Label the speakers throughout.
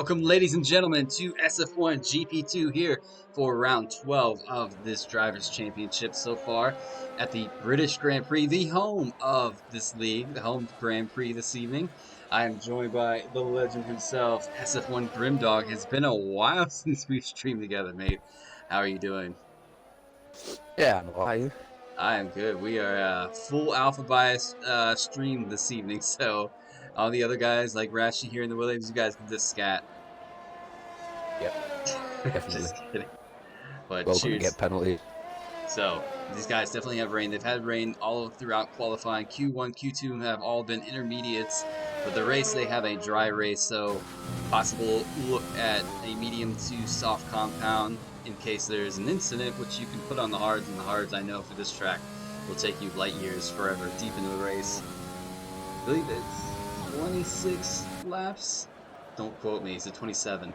Speaker 1: Welcome, ladies and gentlemen, to SF1 GP2 here for round 12 of this Drivers' Championship so far at the British Grand Prix, the home of this league, the home Grand Prix this evening. I am joined by the legend himself, SF1 Grimdog. It's been a while since we've streamed together, mate. How are you doing?
Speaker 2: Yeah, I'm alive.
Speaker 1: I am good. We are full alpha bias stream this evening, so all the other guys like Rashi here in the Williams, you guys can just scat.
Speaker 2: Yep,
Speaker 1: Just
Speaker 2: definitely.
Speaker 1: kidding. But
Speaker 2: Well, gonna
Speaker 1: cheers.
Speaker 2: get penalties.
Speaker 1: So these guys definitely have rain. They've had rain all throughout qualifying. Q1, Q2 have all been intermediates, but the race they have a dry race. So possible look at a medium to soft compound in case there's an incident, which you can put on the hards. And the hards, I know for this track, will take you light years forever deep into the race. I believe it's 26 laps. Don't quote me. Is it 27?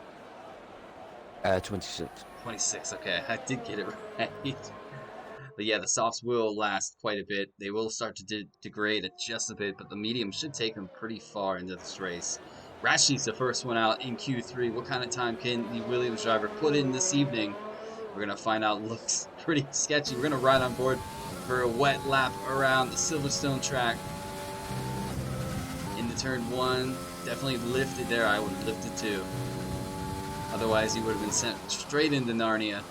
Speaker 2: 26.
Speaker 1: 26. Okay, I did get it right. But yeah, the softs will last quite a bit. They will start to degrade just a bit, but the medium should take them pretty far into this race. Rashi's the first one out in Q3. What kind of time can the Williams driver put in this evening? We're going to find out. Looks pretty sketchy. We're going to ride on board for a wet lap around the Silverstone track. Into turn one. Definitely lifted there. I would have lifted too. Otherwise, he would have been sent straight into Narnia.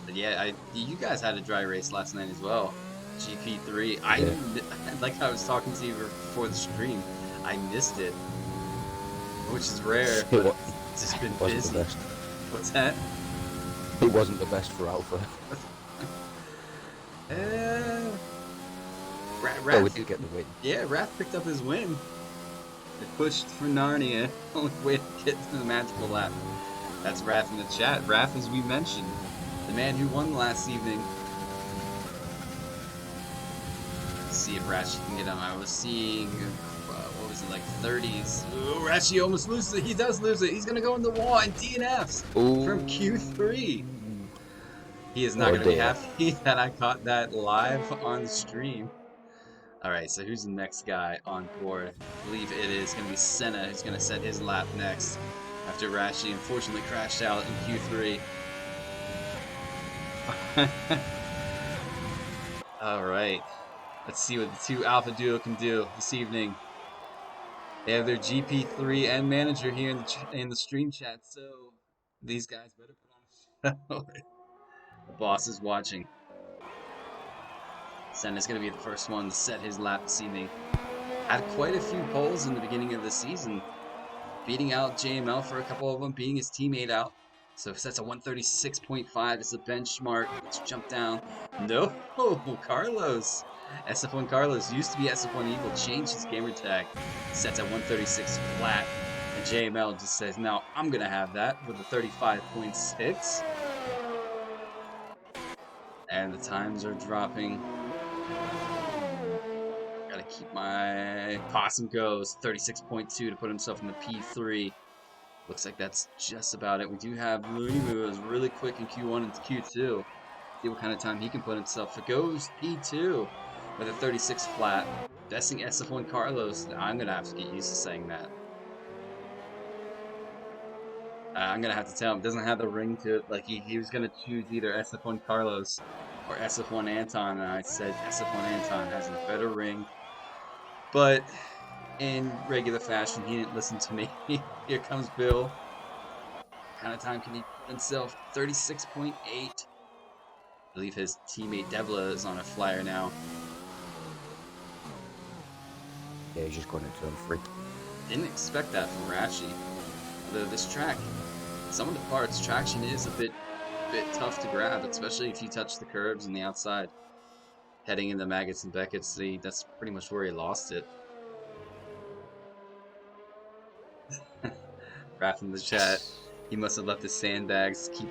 Speaker 1: But yeah, you guys had a dry race last night as well. GP3.
Speaker 2: Yeah,
Speaker 1: Like I was talking to you before the stream, I missed it, which is rare,
Speaker 2: it,
Speaker 1: but
Speaker 2: wa-
Speaker 1: it's just been
Speaker 2: it wasn't the
Speaker 1: busy.
Speaker 2: best.
Speaker 1: What's that?
Speaker 2: It wasn't the best for Alpha.
Speaker 1: uh,
Speaker 2: Well, we
Speaker 1: Raph,
Speaker 2: did get the win.
Speaker 1: yeah, Raph picked up his win. They pushed for Narnia. Only way to get to the magical lap. That's Raph in the chat. Raph, as we mentioned, the man who won last evening. Let's see if Rashi can get him. I was seeing, what was it, like 30s. Ooh, Rashi almost loses it. He does lose it. He's going to go in the wall and DNFs from Q3.
Speaker 2: Ooh.
Speaker 1: He is not
Speaker 2: Oh
Speaker 1: going to be
Speaker 2: dear.
Speaker 1: happy that I caught that live on the stream. All right, so who's the next guy on board? I believe it is going to be Senna who's going to set his lap next after Rashi unfortunately crashed out in Q3. All right. Let's see what the two Alpha Duo can do this evening. They have their GP3 and manager here in the stream chat, so these guys better put on a show. The boss is watching. Senna's going to be the first one to set his lap this evening. Had quite a few poles in the beginning of the season, beating out JML for a couple of them, beating his teammate out. So if that's a 136.5, it's a benchmark. Let's jump down. No, Carlos. SF1 Carlos used to be SF1 Eagle, changed his gamer tag, sets at 136 flat. And JML just says, "No, I'm going to have that with a 35.6. And the times are dropping. Gotta keep my Possum goes 36.2 to put himself in the P3. Looks like that's just about it. We do have Luimu is really quick in Q1 and Q2. See what kind of time he can put himself. It goes P2 with a 36 flat. Besting SF1 Carlos. I'm going to have to get used to saying that. I'm going to have to tell him. It doesn't have the ring to it. Like he was going to choose either SF1 Carlos or SF1 Anton. And I said SF1 Anton has a better ring. But in regular fashion, he didn't listen to me. Here comes Bill. What kind of time can he put himself? 36.8. I believe his teammate Devla is on a flyer now.
Speaker 2: Yeah, he's just going into turn 3.
Speaker 1: Didn't expect that from Rashi. Although this track, some of the parts, traction is a bit tough to grab, especially if you touch the curbs on the outside. Heading into Maggots and Beckett's, that's pretty much where he lost it. Raph in the chat, he must have left his sandbags to keep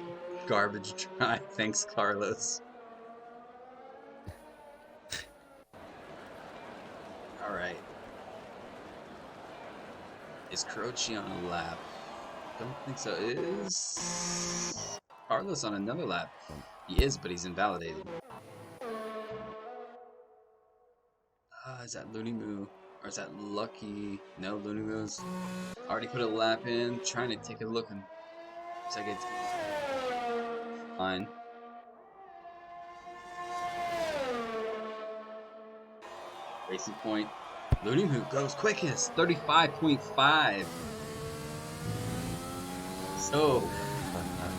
Speaker 1: garbage dry. Thanks, Carlos. Alright. Is Croce on a lap? Don't think so. Is Carlos on another lap? He is, but he's invalidated. Is that Looney Moo? Or is that Lucky? No, Lunago's already put a lap in. Trying to take a look and looks like it's fine. Racing Point. Lunago goes quickest, 35.5. So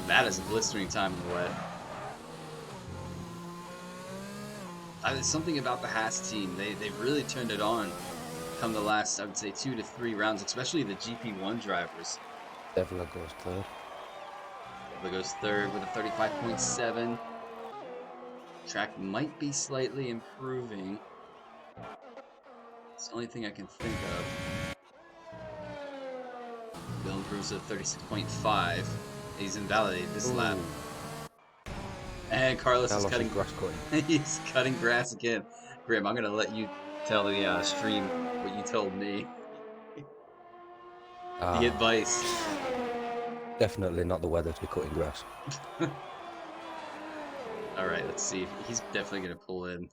Speaker 1: that is a blistering time in the wet. There's something about the Haas team. They really turned it on come the last, I would say, 2 to 3 rounds, especially the GP1 drivers.
Speaker 2: Devla goes third.
Speaker 1: Devla goes third with a 35.7. Track might be slightly improving. It's the only thing I can think of. Bill improves to 36.5. He's invalidated this lap. And Carlos is cutting
Speaker 2: grass cutting.
Speaker 1: He's cutting grass again. Grim, I'm gonna let you tell the stream what you told me. The advice.
Speaker 2: Definitely not the weather to be cutting grass.
Speaker 1: All right, let's see. He's definitely gonna pull in.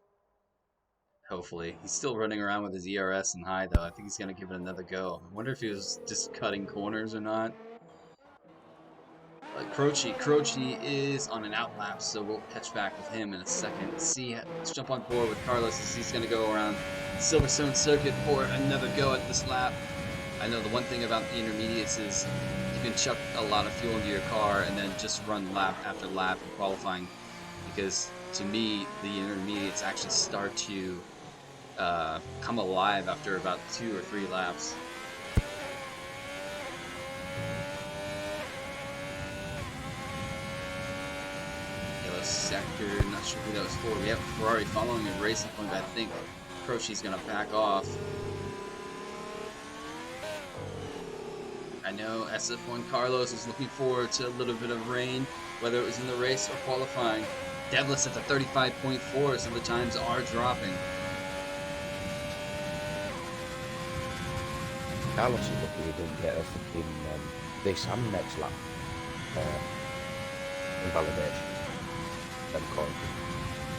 Speaker 1: Hopefully, he's still running around with his ERS and high though. I think he's gonna give it another go. I wonder if he was just cutting corners or not. But Croce is on an outlap, so we'll catch back with him in a second. Let's jump on board with Carlos as he's going to go around Silverstone Circuit for another go at this lap. I know the one thing about the intermediates is you can chuck a lot of fuel into your car and then just run lap after lap in qualifying, because to me, the intermediates actually start to come alive after about 2 or 3 laps. Sector, not sure who that was for. We have Ferrari following a Racing Point, but I think Croce's gonna back off. I know SF1 Carlos is looking forward to a little bit of rain, whether it was in the race or qualifying. Devlis at the 35.4, so the times are dropping.
Speaker 2: Carlos is lucky he didn't get a fucking this and next lap invalidation.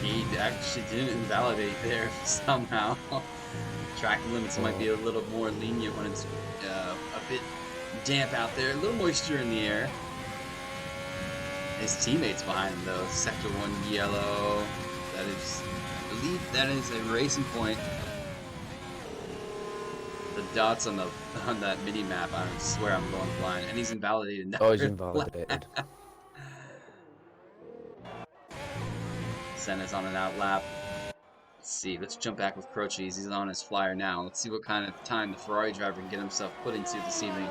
Speaker 1: He actually didn't invalidate there somehow. Track limits might be a little more lenient when it's a bit damp out there, a little moisture in the air. His teammates behind him though, Sector 1 yellow. That is, I believe that is a Racing Point. The dots on that mini map, I swear I'm going blind, and he's invalidated now.
Speaker 2: Oh, he's invalidated.
Speaker 1: Senna's on an outlap. Let's see. Let's jump back with Croce. He's on his flyer now. Let's see what kind of time the Ferrari driver can get himself put into this evening.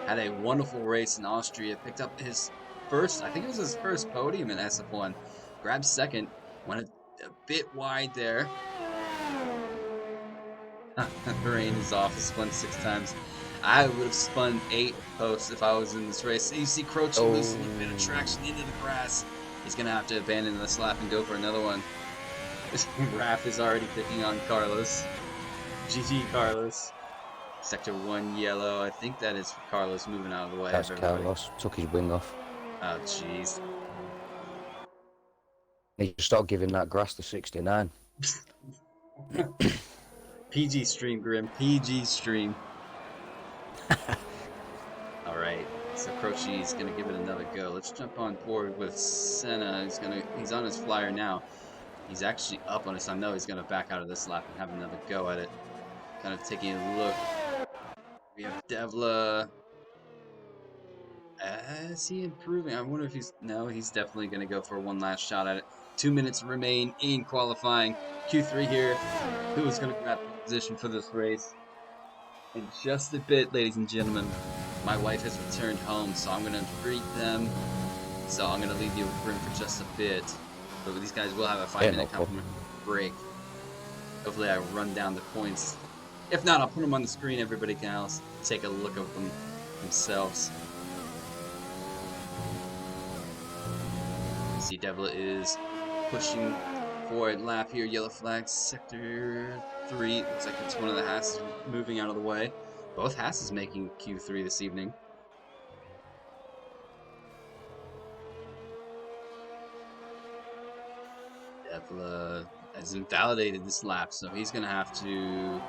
Speaker 1: Had a wonderful race in Austria. Picked up his first, I think it was his first podium in SF1. Grabbed second. Went a bit wide there. The rain is off. He spun 6 times. I would have spun 8 posts if I was in this race. So you see Croce lose a little bit of traction into the grass. He's going to have to abandon this lap and go for another one. Raph is already picking on Carlos. GG Carlos. Sector 1 yellow. I think that is for Carlos moving out of the way.
Speaker 2: That's Carlos. Took his wing off.
Speaker 1: Oh, jeez.
Speaker 2: He should start giving that grass to 69.
Speaker 1: PG stream, Grim. PG stream. Alright. So Croce's gonna give it another go. Let's jump on board with Senna. He's on his flyer now. He's actually up on us. I know he's gonna back out of this lap and have another go at it. Kind of taking a look. We have Devla. Is he improving? I wonder if he's definitely gonna go for one last shot at it. 2 minutes remain in qualifying. Q3 here. Who is gonna grab the position for this race? In just a bit, ladies and gentlemen, my wife has returned home, so I'm going to greet them. So I'm going to leave you with Grim for just a bit. But these guys will have a 5-minute complimentary break. Hopefully I run down the points. If not, I'll put them on the screen. Everybody can else take a look at them themselves. You see Devla is pushing forward lap here. Yellow flag, sector 3. Looks like it's one of the Haas moving out of the way. Both Haas making Q3 this evening. Devla has invalidated this lap, so he's going to have to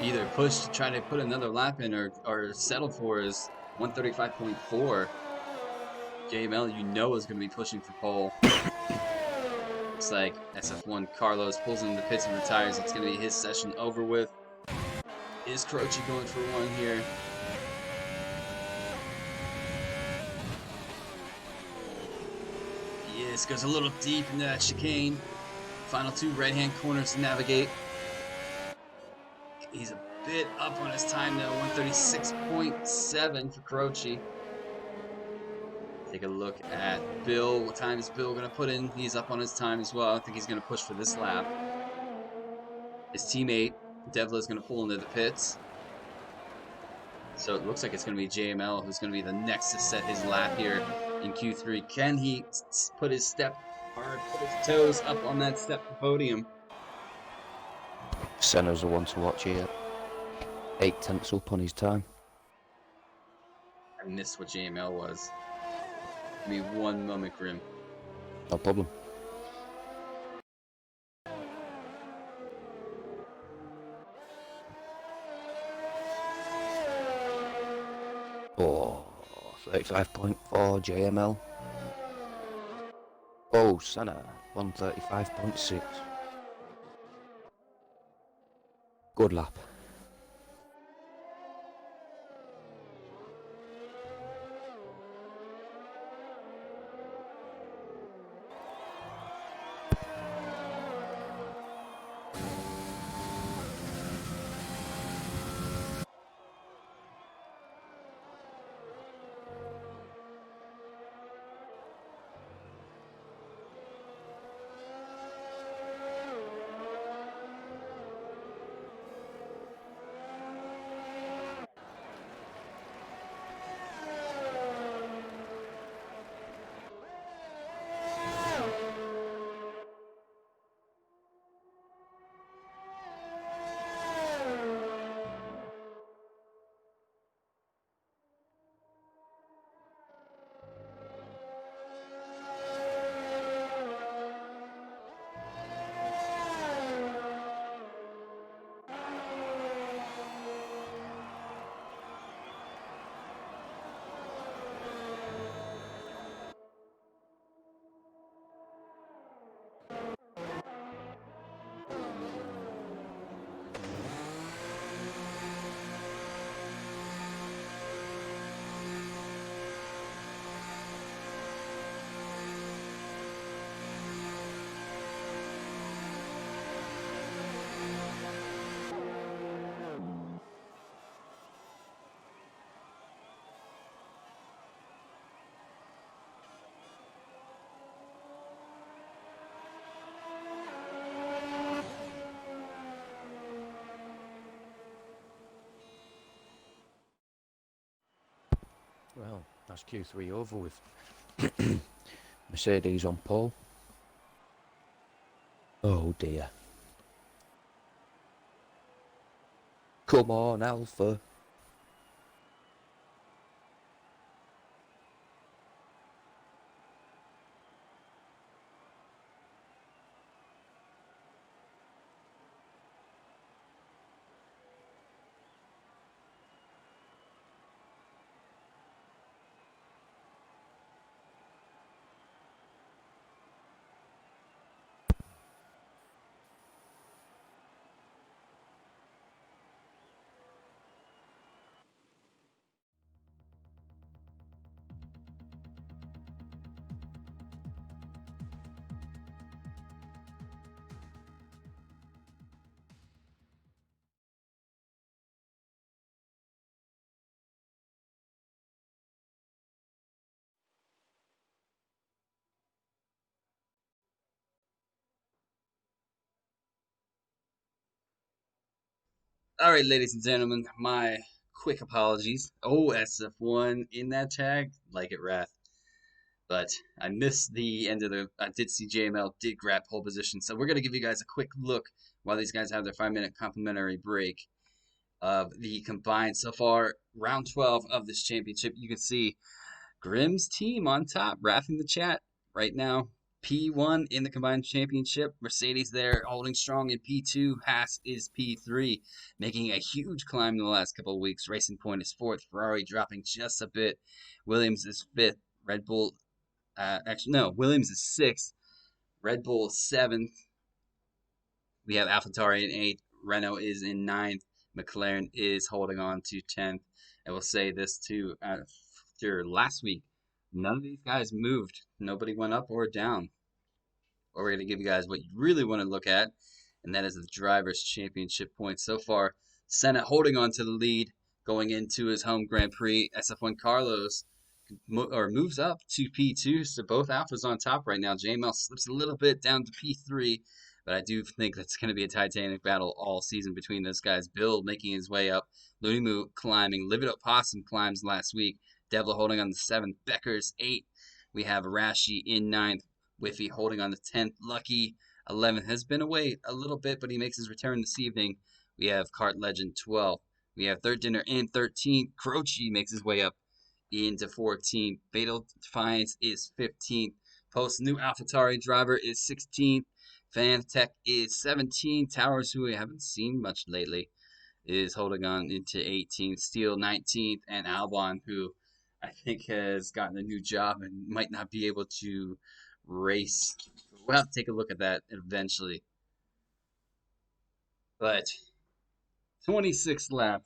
Speaker 1: either push to try to put another lap in or settle for his 135.4. JML, you know, is going to be pushing for pole. Looks like SF1 Carlos pulls into the pits and retires. It's going to be his session over with. Is Croce going for one here? Yes, goes a little deep into that chicane. Final two right-hand corners to navigate. He's a bit up on his time though, 136.7 for Croce. Take a look at Bill. What time is Bill going to put in? He's up on his time as well. I think he's going to push for this lap. His teammate, Devla, is going to pull into the pits. So it looks like it's going to be JML who's going to be the next to set his lap here in Q3. Can he put his toes up on that step podium?
Speaker 2: Senna's the one to watch here. 8/10 up on his time.
Speaker 1: I missed what JML was. Give me one moment, Grim.
Speaker 2: No problem. Oh, 35.4 JML. Oh, Senna, 135.6. Good lap. Well, that's Q3 over with. Mercedes on pole. Oh dear. Come on, Alpha.
Speaker 1: All right, ladies and gentlemen, my quick apologies. Oh, SF1 in that tag, like it, Wrath. But I missed the end of the. I did see JML did grab pole position, so we're gonna give you guys a quick look while these guys have their 5-minute complimentary break of the combined so far round 12 of this championship. You can see Grimm's team on top, Wrath in the chat right now. P1 in the combined championship. Mercedes there holding strong in P2. Haas is P3, making a huge climb in the last couple of weeks. Racing Point is fourth. Ferrari dropping just a bit. Williams is fifth. Red Bull, actually, no, Williams is sixth. Red Bull is seventh. We have AlphaTauri in eighth. Renault is in ninth. McLaren is holding on to 10th. I will say this too after last week, none of these guys moved. Nobody went up or down. But we're going to give you guys what you really want to look at, and that is the Drivers' Championship points so far. Senna holding on to the lead going into his home Grand Prix. SF1 Carlos moves up to P2, so both Alphas on top right now. JML slips a little bit down to P3, but I do think that's going to be a titanic battle all season between those guys. Bill making his way up, Looney Moo climbing, Live It Up Possum climbs last week, Devil holding on to 7th, Becker's 8th. We have Rashi in 9th, Whiffy holding on to 10th, Lucky 11th. Has been away a little bit, but he makes his return this evening. We have Kart Legend 12th. We have Third Dinner in 13th. Croce makes his way up into 14th. Fatal Defiance is 15th. Post new AlphaTauri driver is 16th. Fantech is 17th. Towers, who we haven't seen much lately, is holding on into 18th. Steel 19th. And Albon, who I think has gotten a new job and might not be able to race. We'll have to take a look at that eventually. But 26 laps.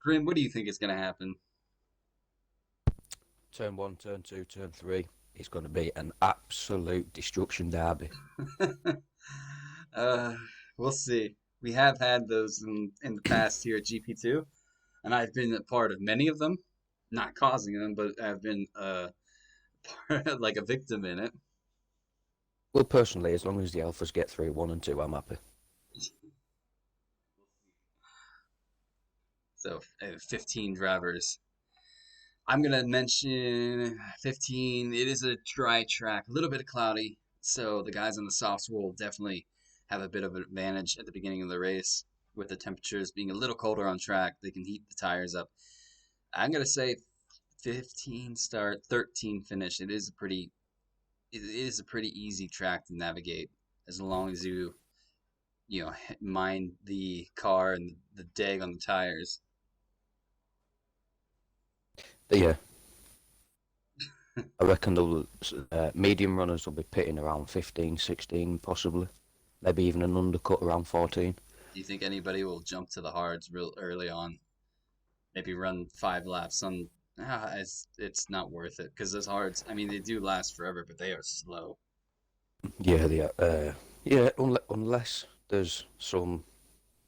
Speaker 1: Grim, what do you think is going to happen?
Speaker 2: Turn 1, turn 2, turn 3. It's going to be an absolute destruction derby.
Speaker 1: uh, we'll see. We have had those in the past here at GP2, and I've been a part of many of them, not causing them, but I've been like a victim in it.
Speaker 2: Well, personally, as long as the Alphas get through 1 and 2, I'm happy.
Speaker 1: So 15 drivers. I'm gonna mention 15. It is a dry track, a little bit cloudy, so the guys on the softs will definitely have a bit of an advantage at the beginning of the race. With the temperatures being a little colder on track, they can heat the tires up. I'm gonna say 15 start, 13 finish. It is a pretty easy track to navigate as long as you mind the car and the deg on the tires.
Speaker 2: But yeah, I reckon the medium runners will be pitting around 15, 16, possibly. Maybe even an undercut around 14.
Speaker 1: Do you think anybody will jump to the hards real early on? Maybe run 5 laps on. It's not worth it because those hards. I mean, they do last forever, but they are slow.
Speaker 2: Yeah, yeah. Unless there's some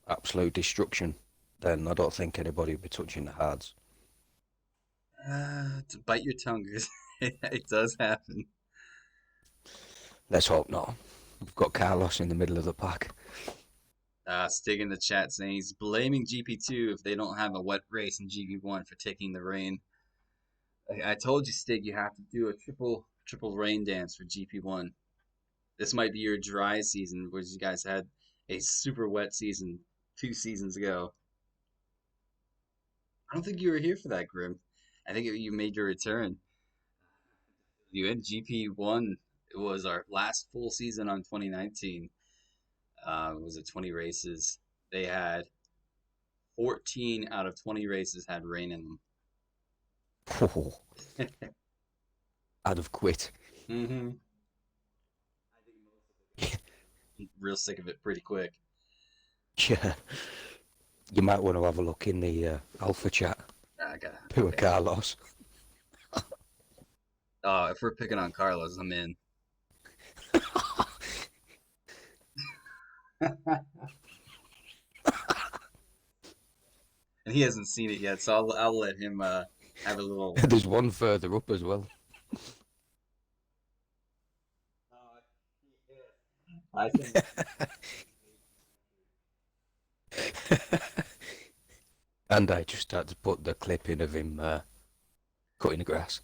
Speaker 2: absolute destruction, then I don't think anybody will be touching the hards.
Speaker 1: To bite your tongue because it does happen.
Speaker 2: Let's hope not. We've got Carlos in the middle of the pack.
Speaker 1: Stig in the chat saying he's blaming GP2 if they don't have a wet race in GP1 for taking the rain. I told you, Stig, you have to do a triple rain dance for GP1. This might be your dry season, whereas you guys had a super wet season 2 seasons ago. I don't think you were here for that, Grim. I think you made your return. You had GP1. It was our last full season on 2019. Was it 20 races? They had 14 out of 20 races had rain in
Speaker 2: Oh,
Speaker 1: them.
Speaker 2: I'd have quit.
Speaker 1: hmm Real sick of it pretty quick.
Speaker 2: Yeah, you might want to have a look in the Alpha chat. Poor
Speaker 1: Okay.
Speaker 2: Carlos.
Speaker 1: Oh, if we're picking on Carlos, I'm in. And he hasn't seen it yet, so I'll let him have a little.
Speaker 2: There's one further up as well.
Speaker 1: I think.
Speaker 2: And I just had to put the clip in of him cutting the grass.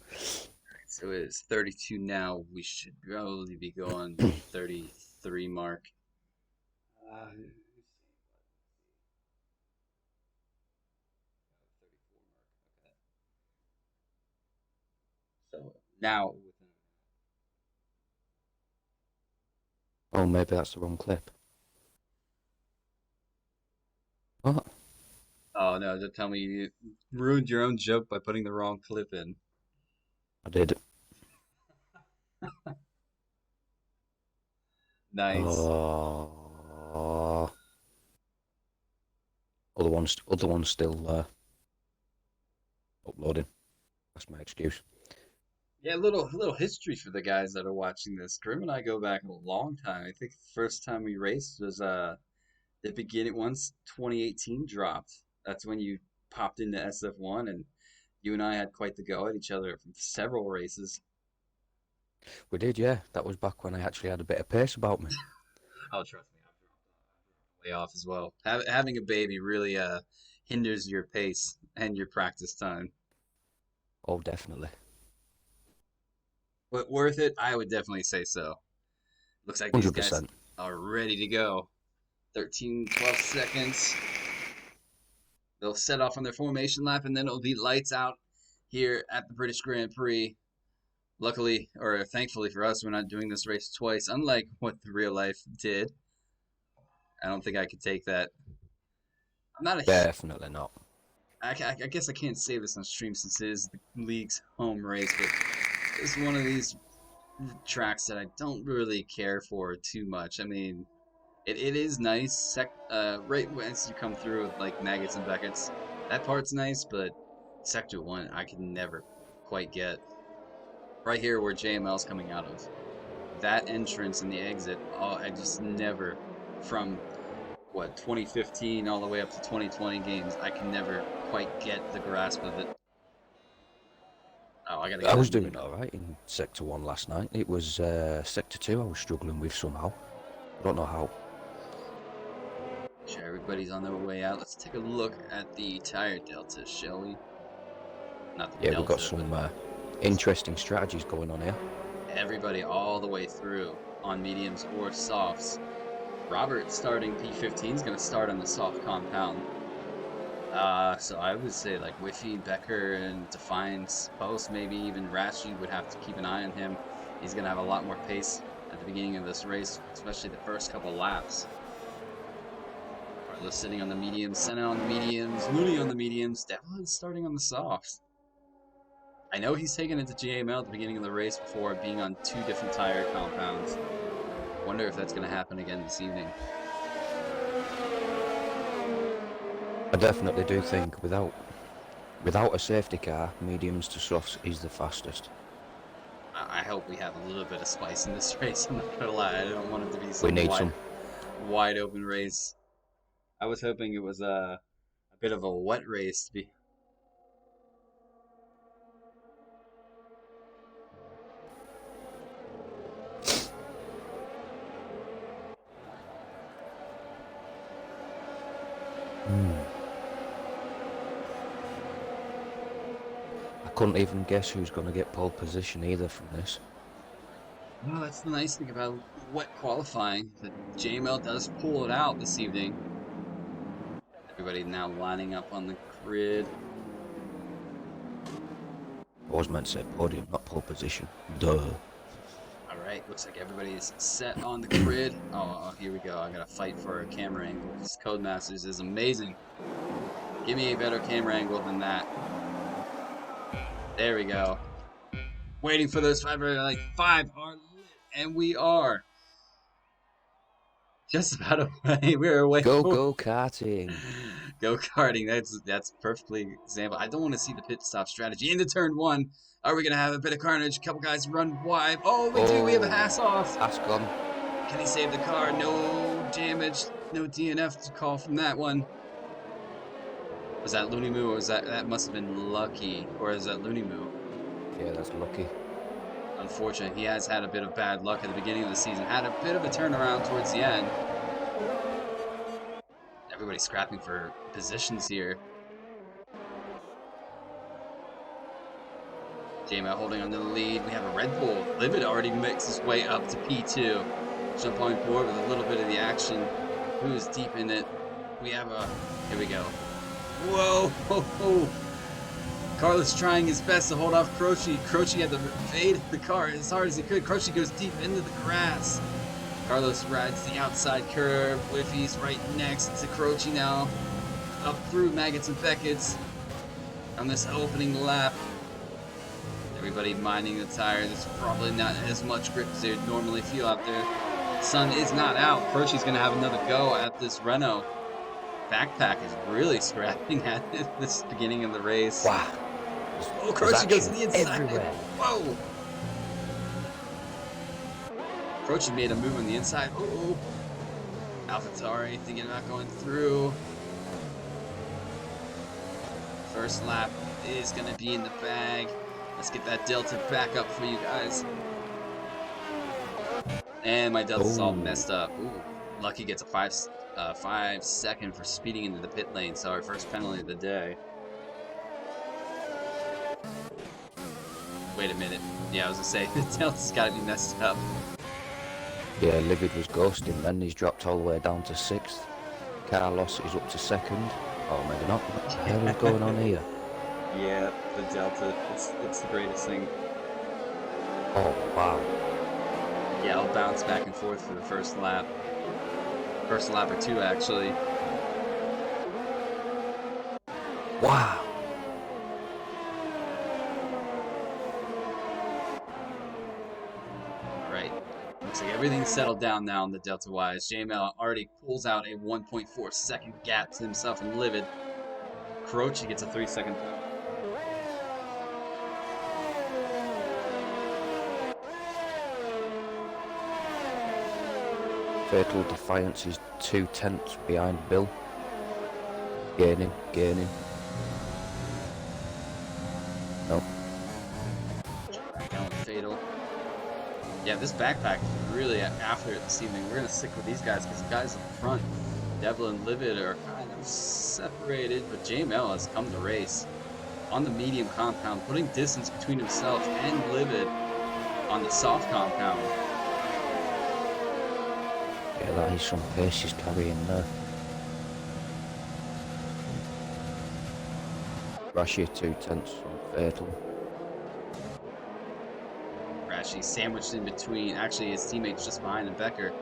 Speaker 1: So it's 32 now. We should probably be going to the 33 mark. Uh, so now,
Speaker 2: Oh, maybe that's the wrong clip. What?
Speaker 1: Oh no, don't tell me you ruined your own joke by putting the wrong clip in.
Speaker 2: I did.
Speaker 1: Nice.
Speaker 2: Oh, other one's still uploading. That's my excuse.
Speaker 1: Yeah, little history for the guys that are watching this. Grim and I go back a long time. I think the first time we raced was the beginning once 2018 dropped. That's when you popped into SF1 and you and I had quite the go at each other for several races.
Speaker 2: We did, yeah. That was back when I actually had a bit of pace about me.
Speaker 1: Oh, trust me, I've dropped way off as well. Having a baby really hinders your pace and your practice time.
Speaker 2: Oh, definitely.
Speaker 1: But worth it? I would definitely say so. Looks like these guys
Speaker 2: 100%.
Speaker 1: are ready to go. 13, 12 seconds. They'll set off on their formation lap, and then it'll be lights out here at the British Grand Prix. Luckily, or thankfully for us, we're not doing this race twice, unlike what the real life did. I don't think I could take that. I'm not a.
Speaker 2: Definitely not.
Speaker 1: I guess I can't say this on stream since it is the league's home race, but it's one of these tracks that I don't really care for too much. I mean, it is nice. Right once you come through with like Maggots and Beckett's, that part's nice, but Sector 1 I can never quite get. Right here where JML's coming out of. That entrance and the exit, oh, I just never, from what, 2015 all the way up to 2020 games, I can never quite get the grasp of it. Oh, I gotta
Speaker 2: I
Speaker 1: get
Speaker 2: was
Speaker 1: that.
Speaker 2: doing alright in Sector 1 last night. It was Sector 2 I was struggling with somehow. I don't know how.
Speaker 1: Sure, everybody's on their way out. Let's take a look at the tire delta, shall we? Not the
Speaker 2: Yeah, we've got
Speaker 1: delta, but
Speaker 2: some interesting strategies going on here.
Speaker 1: everybody all the way through on mediums or softs. Robert starting P15 is going to start on the soft compound. So I would say like Whiffy, Becker, and Defiance, both maybe even Rashi would have to keep an eye on him. He's going to have a lot more pace at the beginning of this race, especially the first couple laps. Carlos sitting on the mediums, Senna on the mediums, Looney on the mediums, Devlin starting on the softs. I know he's taken it to GML at the beginning of the race before being on two different tire compounds. Wonder if that's going to happen again this evening.
Speaker 2: I definitely do think without a safety car, mediums to softs is the fastest.
Speaker 1: I hope we have a little bit of spice in this race. I'm not gonna lie, I don't want it to be
Speaker 2: We
Speaker 1: some
Speaker 2: need some.
Speaker 1: wide open race. I was hoping it was a bit of a wet race to be.
Speaker 2: I couldn't even guess who's going to get pole position either from this.
Speaker 1: Well, that's the nice thing about wet qualifying, that JML does pull it out this evening. Everybody now lining up on the grid.
Speaker 2: I was meant to say podium, not pole position. Duh.
Speaker 1: All right, looks like everybody's set on the grid. Oh, here we go. I gotta fight for a camera angle. This Codemasters is amazing. Give me a better camera angle than that. There we go. Waiting for those like five are lit, and we are just about away. We're away.
Speaker 2: Go karting.
Speaker 1: Go karting. That's perfectly example. I don't want to see the pit stop strategy into turn one. Are we gonna have a bit of carnage? A couple guys run wide. Oh, we do. We have a Haas off.
Speaker 2: Haas gone.
Speaker 1: Can he save the car? No damage. No DNF to call from that one. Was that Looney Moo, or was that must have been Lucky, or is that Looney Moo?
Speaker 2: Yeah, that's lucky.
Speaker 1: Unfortunate. He has had a bit of bad luck at the beginning of the season. Had a bit of a turnaround towards the end. Everybody's scrapping for positions here. JML holding on to the lead. We have a Red Bull. Livid already makes his way up to P2. Jump on board with a little bit of the action. Who's deep in it? We have a... Here we go. Whoa! Ho, ho. Carlos trying his best to hold off Croce. Croce had to fade the car as hard as he could. Croce goes deep into the grass. Carlos rides the outside curve. Whiffy's right next to Croce now. Up through Maggots and Beckett's on this opening lap. Everybody minding the tires. It's probably not as much grip as they would normally feel out there. Sun is not out. Croce's going to have another go at this Renault. Backpack is really scrapping at it this beginning of the race.
Speaker 2: Wow.
Speaker 1: Oh, Croce goes to the inside.
Speaker 2: Everywhere.
Speaker 1: Whoa. Croce made a move on the inside. Oh. AlphaTauri thinking about going through. First lap is going to be in the bag. Let's get that Delta back up for you guys. And my Delta's all messed up. Ooh. Lucky gets a 5 second for speeding into the pit lane. So our first penalty of the day. Wait a minute. Yeah, I was going to say, the Delta's got to be messed up.
Speaker 2: Yeah, Livid was ghosting then. He's dropped all the way down to 6th. Carlos is up to 2nd. Oh, maybe not. What the hell is going on here?
Speaker 1: Yeah, the Delta, it's the greatest thing.
Speaker 2: Oh, wow.
Speaker 1: Yeah, I'll bounce back and forth for the first lap. First lap or two, actually.
Speaker 2: Wow.
Speaker 1: Right. Looks like everything's settled down now on the Delta-wise. JML already pulls out a 1.4 second gap to himself and Livid. Croce gets a 3 second.
Speaker 2: Fatal Defiance is 2/10 behind Bill. Gaining. No.
Speaker 1: Back down with Fatal. Yeah, this backpack is really after it this evening. We're going to stick with these guys because the guys in front, Devil and Livid, are kind of separated, but JML has come to race on the medium compound, putting distance between himself and Livid on the soft compound.
Speaker 2: Yeah, that is some pace he's carrying there. Rashi 2/10 from Fatal.
Speaker 1: Rashi sandwiched in between. Actually, his teammates just behind him, Becker.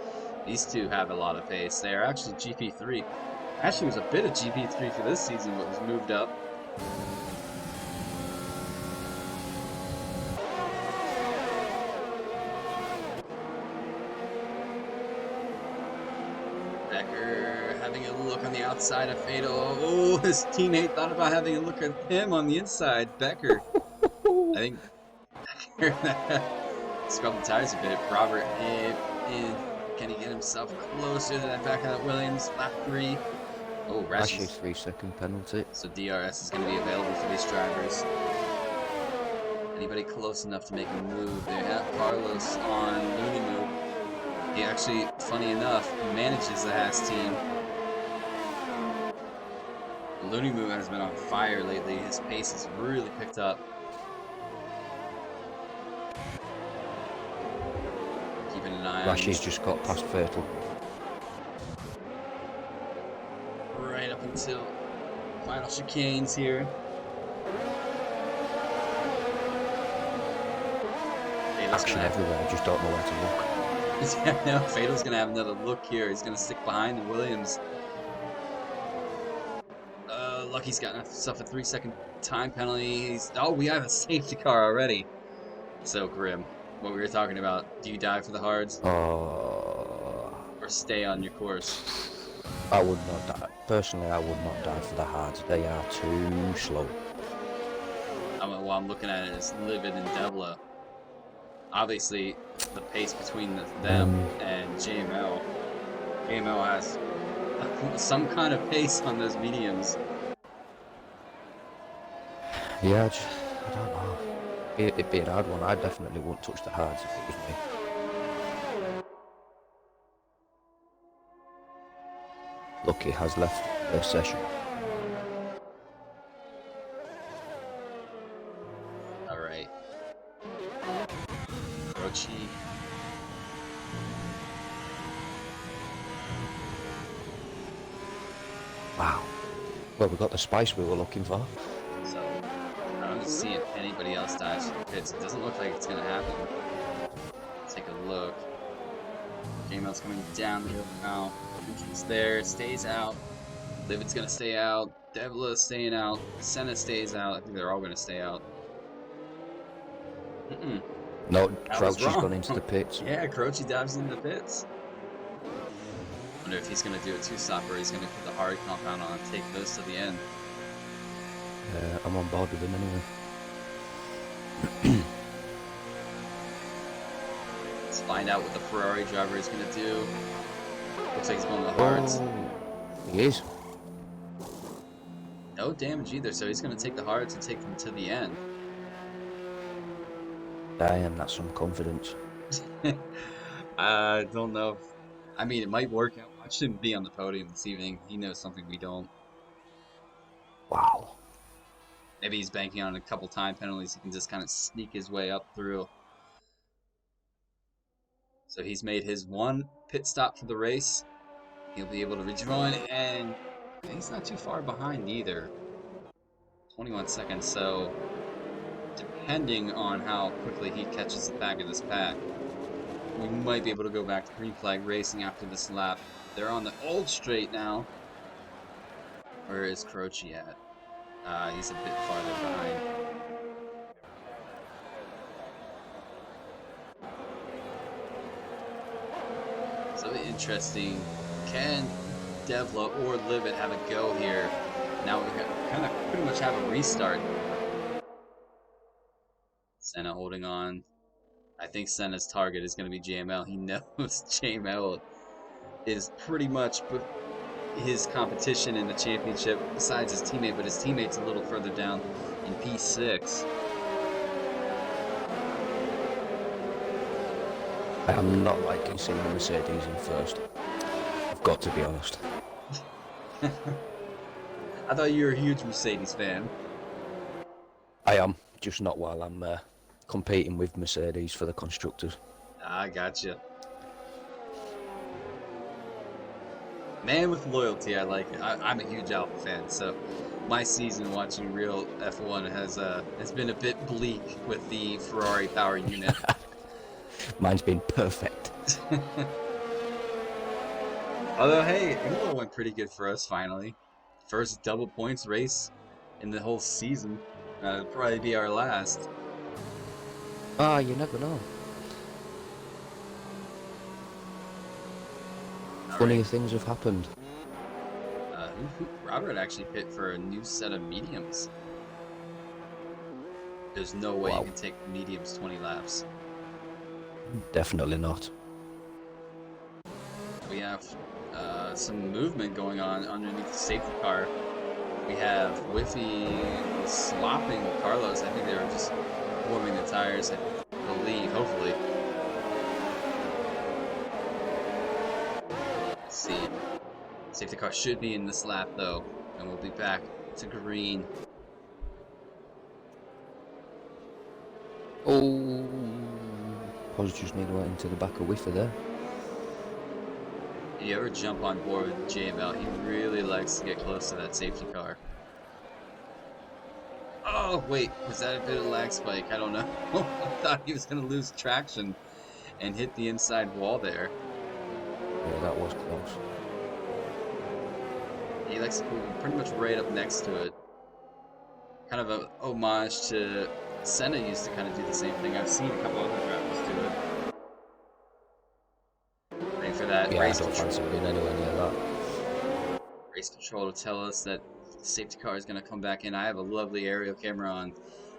Speaker 1: These two have a lot of pace. They are actually GP3. Actually, was a bit of GP3 for this season, but was moved up. Becker having a look on the outside of Fatal. Oh, his teammate thought about having a look at him on the inside. Becker. I think Becker scrubbed the tires a bit. Robert in. Can he get himself closer to that back of that Williams? Lap 3. Oh,
Speaker 2: Rashi's 3 second penalty.
Speaker 1: So DRS is going to be available for these drivers. Anybody close enough to make a move? They have Carlos on Looney Moo. He actually, funny enough, manages the Haas team. Looney Moo has been on fire lately. His pace has really picked up. Keeping an eye on.
Speaker 2: Rashi's just got past Fatal.
Speaker 1: Right up until final chicanes here.
Speaker 2: Action everywhere, I just don't know where to look.
Speaker 1: Yeah, no, Fatal's gonna have another look here. He's gonna stick behind the Williams. Lucky's got himself a 3 second time penalty. Oh, we have a safety car already. So grim. What we were talking about. Do you die for the hards? Or stay on your course?
Speaker 2: I would not die. Personally, I would not die for the hards. They are too slow.
Speaker 1: Well, I'm looking at it as Livid and Devla. Obviously, the pace between them and JML. JML has some kind of pace on those mediums.
Speaker 2: Yeah, I don't know. It'd be a hard one. I definitely wouldn't touch the hards if it was me. Lucky has left their session.
Speaker 1: Alright. Croce.
Speaker 2: Wow. Well, we got the spice we were looking for.
Speaker 1: So, I don't see if anybody else dies for the pits. It doesn't look like it's going to happen. Let's take a look. JML's coming down the hill now. Entrance there, stays out. Livid's gonna stay out. Devla's staying out. Senna stays out. I think they're all gonna stay out.
Speaker 2: No,
Speaker 1: That was
Speaker 2: Crouch has
Speaker 1: wrong.
Speaker 2: gone into the pits.
Speaker 1: Yeah, Croce dives into the pits. Wonder if he's gonna do a two-stop or he's gonna put the hard compound on and take those to the end.
Speaker 2: I'm on board with him anyway.
Speaker 1: Let's find out what the Ferrari driver is gonna do. Looks like he's going to the hards.
Speaker 2: Oh, he is.
Speaker 1: No damage either, so he's gonna take the hards and take them to the end.
Speaker 2: Damn, that's some confidence.
Speaker 1: I don't know. I mean, it might work out. Watch him be on the podium this evening. He knows something we don't.
Speaker 2: Wow.
Speaker 1: Maybe he's banking on a couple time penalties. He can just kind of sneak his way up through. So he's made his one pit stop for the race. He'll be able to rejoin, and he's not too far behind either. 21 seconds, so depending on how quickly he catches the back of this pack, we might be able to go back to green flag racing after this lap. They're on the old straight now. Where is Croce at? He's a bit farther behind. So interesting. Can Devla or Livid have a go here? Now we kind of pretty much have a restart. Senna holding on. I think Senna's target is going to be JML. He knows JML is pretty much his competition in the championship besides his teammate, but his teammate's a little further down in P6.
Speaker 2: I am not liking seeing the Mercedes in first. I've got to be honest.
Speaker 1: I thought you were a huge Mercedes fan.
Speaker 2: I am, just not while I'm competing with Mercedes for the constructors.
Speaker 1: I gotcha. Man with loyalty, I like it. I'm a huge Alfa fan, so my season watching real F1 has been a bit bleak with the Ferrari power unit.
Speaker 2: Mine's been perfect.
Speaker 1: Although, hey, Imola went pretty good for us finally. First double points race in the whole season. It'll probably be our last.
Speaker 2: Ah, you never know. Funnier things have happened.
Speaker 1: Robert actually pit for a new set of mediums. There's no way you can take mediums 20 laps.
Speaker 2: Definitely not.
Speaker 1: We have some movement going on underneath the safety car. We have Whiffy slopping Carlos. I think they were just warming the tires, I believe, hopefully. Let's see. Safety car should be in this lap, though, and we'll be back to green.
Speaker 2: Oh, Pos just need to went into the back of Whiffer there.
Speaker 1: If you ever jump on board with JML, he really likes to get close to that safety car. Oh, wait, was that a bit of lag spike? I don't know. I thought he was going to lose traction and hit the inside wall there.
Speaker 2: Yeah, that was close.
Speaker 1: He likes to be pretty much right up next to it. Kind of a homage to Senna used to kind of do the same thing. I've seen a couple other drivers do it. Waiting for that
Speaker 2: Yeah,
Speaker 1: race
Speaker 2: I don't fancy being anywhere near that.
Speaker 1: Race control to tell us that the safety car is going to come back in. I have a lovely aerial camera on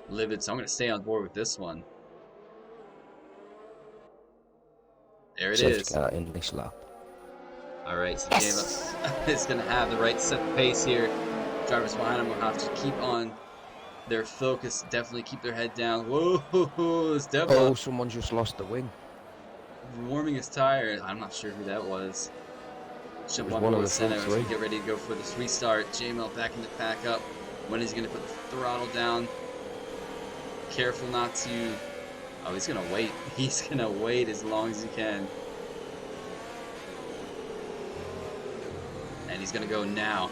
Speaker 1: Livid, so I'm going to stay on board with this one. There it is.
Speaker 2: Safety car in this lap.
Speaker 1: Alright, so
Speaker 2: Yes.
Speaker 1: JML is going to have the right set pace here. Drivers behind him will have to keep on their focus, definitely keep their head down. Whoa, it's Devla
Speaker 2: Oh, someone just lost the wing.
Speaker 1: warming his tire. I'm not sure who that was. Jump on
Speaker 2: one
Speaker 1: board
Speaker 2: of
Speaker 1: with
Speaker 2: the
Speaker 1: Senna
Speaker 2: front
Speaker 1: as we
Speaker 2: three.
Speaker 1: get ready to go for this restart. JML backing the pack up. When is he going to put the throttle down? Careful not to... Oh, he's going to wait. He's going to wait as long as he can. And he's going to go now.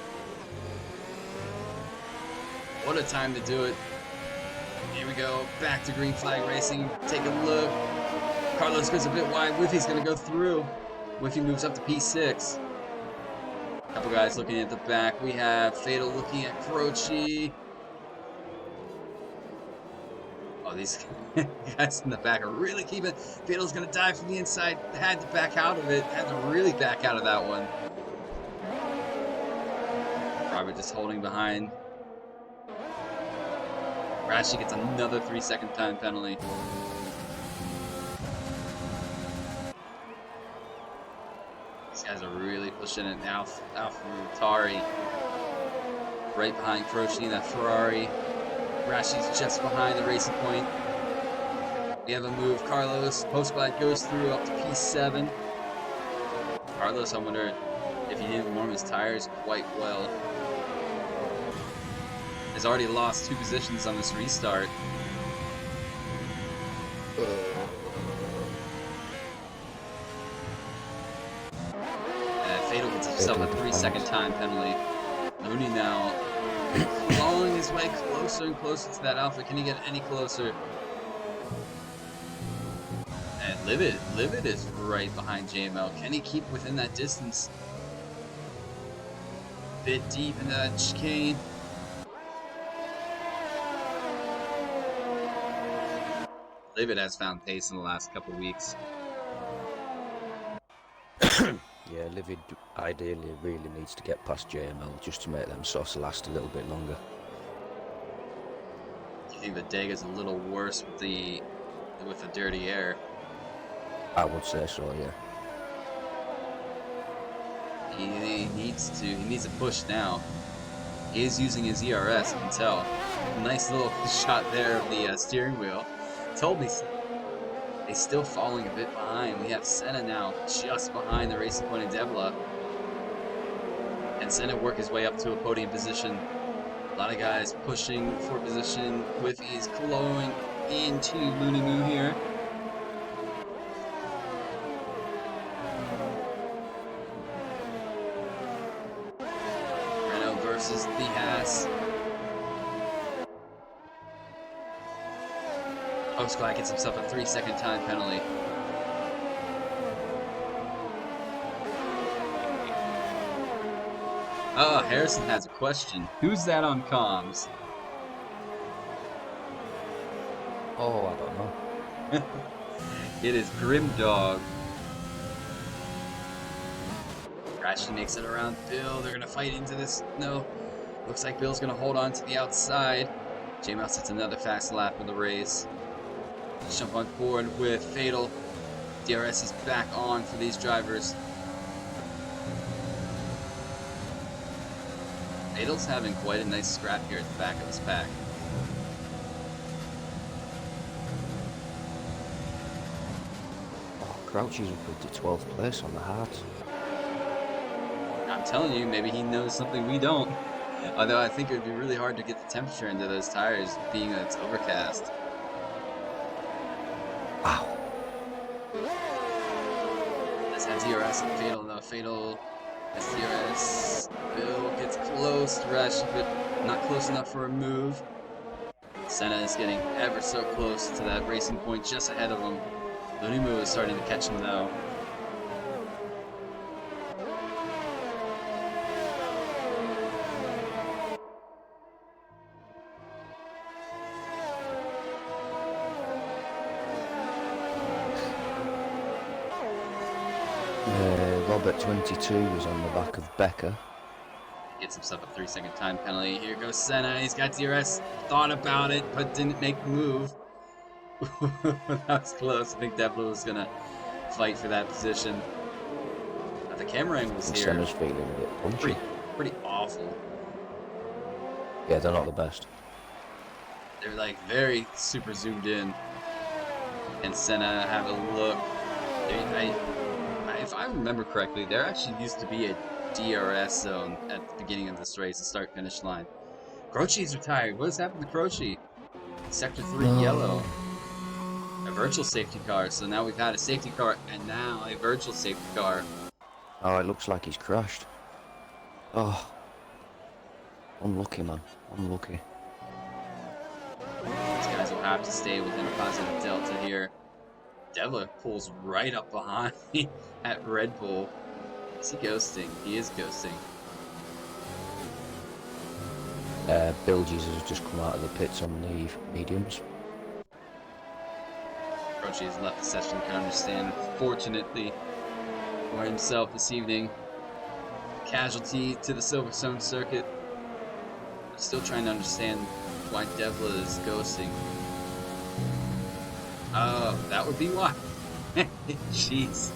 Speaker 1: What a time to do it. Here we go. Back to green flag racing. Take a look. Carlos goes a bit wide. Whiffy's going to go through. Whiffy moves up to P6. Couple guys looking at the back. We have Fatal looking at Croce. Oh, these guys in the back are really keeping. Fatal's gonna dive from the inside. Had to back out of it. Had to really back out of that one. Robert just holding behind. Rashi gets another 3-second time penalty. These guys are really pushing it now. Alfa right behind Croce in that Ferrari. Rashi's just behind the Racing Point. We have a move. Carlos, post-glide goes through up to P7. Carlos, I wonder if he didn't warm his tires quite well. Has already lost 2 positions on this restart. Fatal gets himself a 3-second time penalty. Looney now clawing his way closer and closer to that Alpha. Can he get any closer? And Livid is right behind JML. Can he keep within that distance? Bit deep into that chicane. Livid has found pace in the last couple weeks.
Speaker 2: Yeah, Livid ideally really needs to get past JML just to make them softs last a little bit longer.
Speaker 1: Do you think the Dega's a little worse with the dirty air?
Speaker 2: I would say so, yeah.
Speaker 1: He needs to push now. He is using his ERS, you can tell. Nice little shot there of the steering wheel. Told me so. He's still falling a bit behind. We have Senna now just behind the Racing Point and Debla. And Senna work his way up to a podium position. A lot of guys pushing for position. Whiffy's glowing into Looney Moo here. Renault versus the Haas. Postglide gets himself a 3-second time penalty. Oh, Harrison has a question. Who's that on comms?
Speaker 2: Oh, I don't know.
Speaker 1: It is Grimdog. Rashi makes it around Bill. They're gonna fight into this. No. Looks like Bill's gonna hold on to the outside. J-Mouse hits another fast lap of the race. Jump on board with Fatal. DRS is back on for these drivers. Fatal's having quite a nice scrap here at the back of his pack.
Speaker 2: Oh, Crouch is up to 12th place on the Hearts.
Speaker 1: I'm telling you, maybe he knows something we don't. Although I think it would be really hard to get the temperature into those tires, being that it's overcast.
Speaker 2: Wow.
Speaker 1: This has DRS and Fatal, though. Fatal has DRS. Bill gets close to Rashi, but not close enough for a move. Senna is getting ever so close to that Racing Point just ahead of him. Looney Moo is starting to catch him, though.
Speaker 2: Robert 22 was on the back of Becker.
Speaker 1: Gets himself a 3-second time penalty. Here goes Senna. He's got DRS. Thought about it, but didn't make the move. That was close. I think Debla was going to fight for that position. But the camera angles here.
Speaker 2: Senna's feeling a bit punchy.
Speaker 1: Pretty awful.
Speaker 2: Yeah, they're not the best.
Speaker 1: They're like very super zoomed in. And Senna, have a look. If I remember correctly, there actually used to be a DRS zone at the beginning of this race, the start-finish line. Croce's retired. What has happened to Croce? Sector 3 yellow. A virtual safety car. So now we've had a safety car and now a virtual safety car.
Speaker 2: Oh, it looks like he's crashed. Oh. Unlucky, man. Unlucky.
Speaker 1: These guys will have to stay within a positive delta here. Devla pulls right up behind at Red Bull. Is he ghosting? He is ghosting.
Speaker 2: Bill Jesus has just come out of the pits on the mediums.
Speaker 1: Croce has left the session, can understand. Fortunately for himself this evening, casualty to the Silverstone circuit. Still trying to understand why Devla is ghosting. Oh, that would be why. Jeez.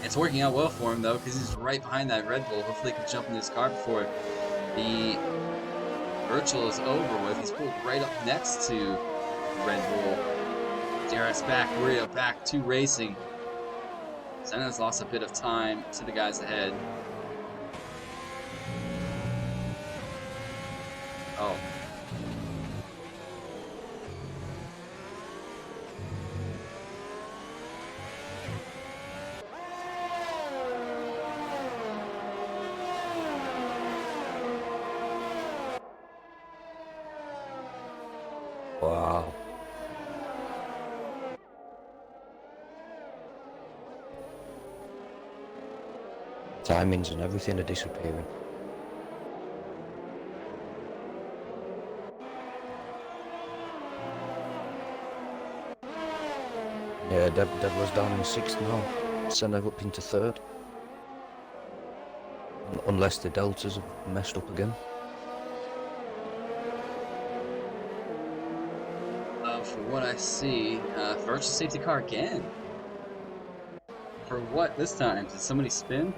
Speaker 1: It's working out well for him though, because he's right behind that Red Bull. Hopefully he can jump in this car before the virtual is over with. He's pulled right up next to Red Bull. DRS back, Rio back to racing. Senna's lost a bit of time to the guys ahead. Oh.
Speaker 2: Wow. Timings and everything are disappearing. Yeah, Devla's down in 6th now. Senna up into 3rd. Unless the deltas have messed up again.
Speaker 1: For what I see, virtual safety car again. For what this time? Did somebody spin?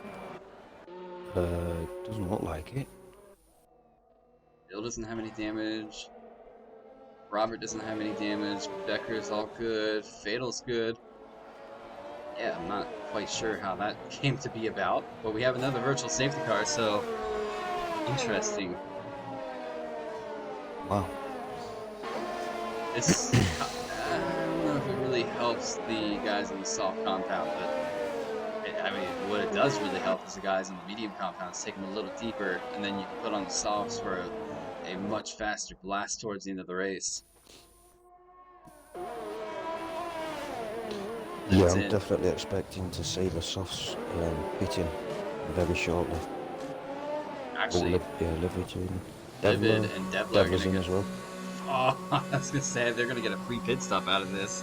Speaker 2: Doesn't look like it.
Speaker 1: Bill doesn't have any damage. Robert doesn't have any damage. Becker's all good. Fatal's good. Yeah, I'm not quite sure how that came to be about, but we have another virtual safety car, so interesting.
Speaker 2: Wow.
Speaker 1: This, I don't know if it really helps the guys in the soft compound, but I mean, what it does really help is the guys in the medium compounds take them a little deeper, and then you can put on the softs for a much faster blast towards the end of the race.
Speaker 2: Yeah, I'm definitely expecting to see the softs pitting very shortly.
Speaker 1: Actually,
Speaker 2: Livery team.
Speaker 1: Livid and Devla are
Speaker 2: Devla's in as well.
Speaker 1: Oh, I was gonna say they're gonna get a free pit stop out of this,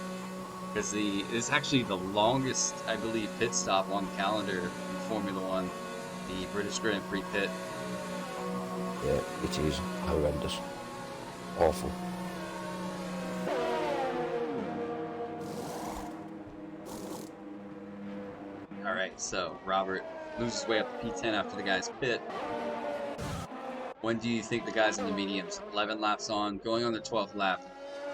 Speaker 1: because it's actually the longest, I believe, pit stop on the calendar in Formula One, the British Grand Prix pit.
Speaker 2: Yeah, it is horrendous, awful.
Speaker 1: All right, so Robert moves his way up the P10 after the guys pit. When do you think the guys in the mediums, 11 laps on, going on the 12th lap,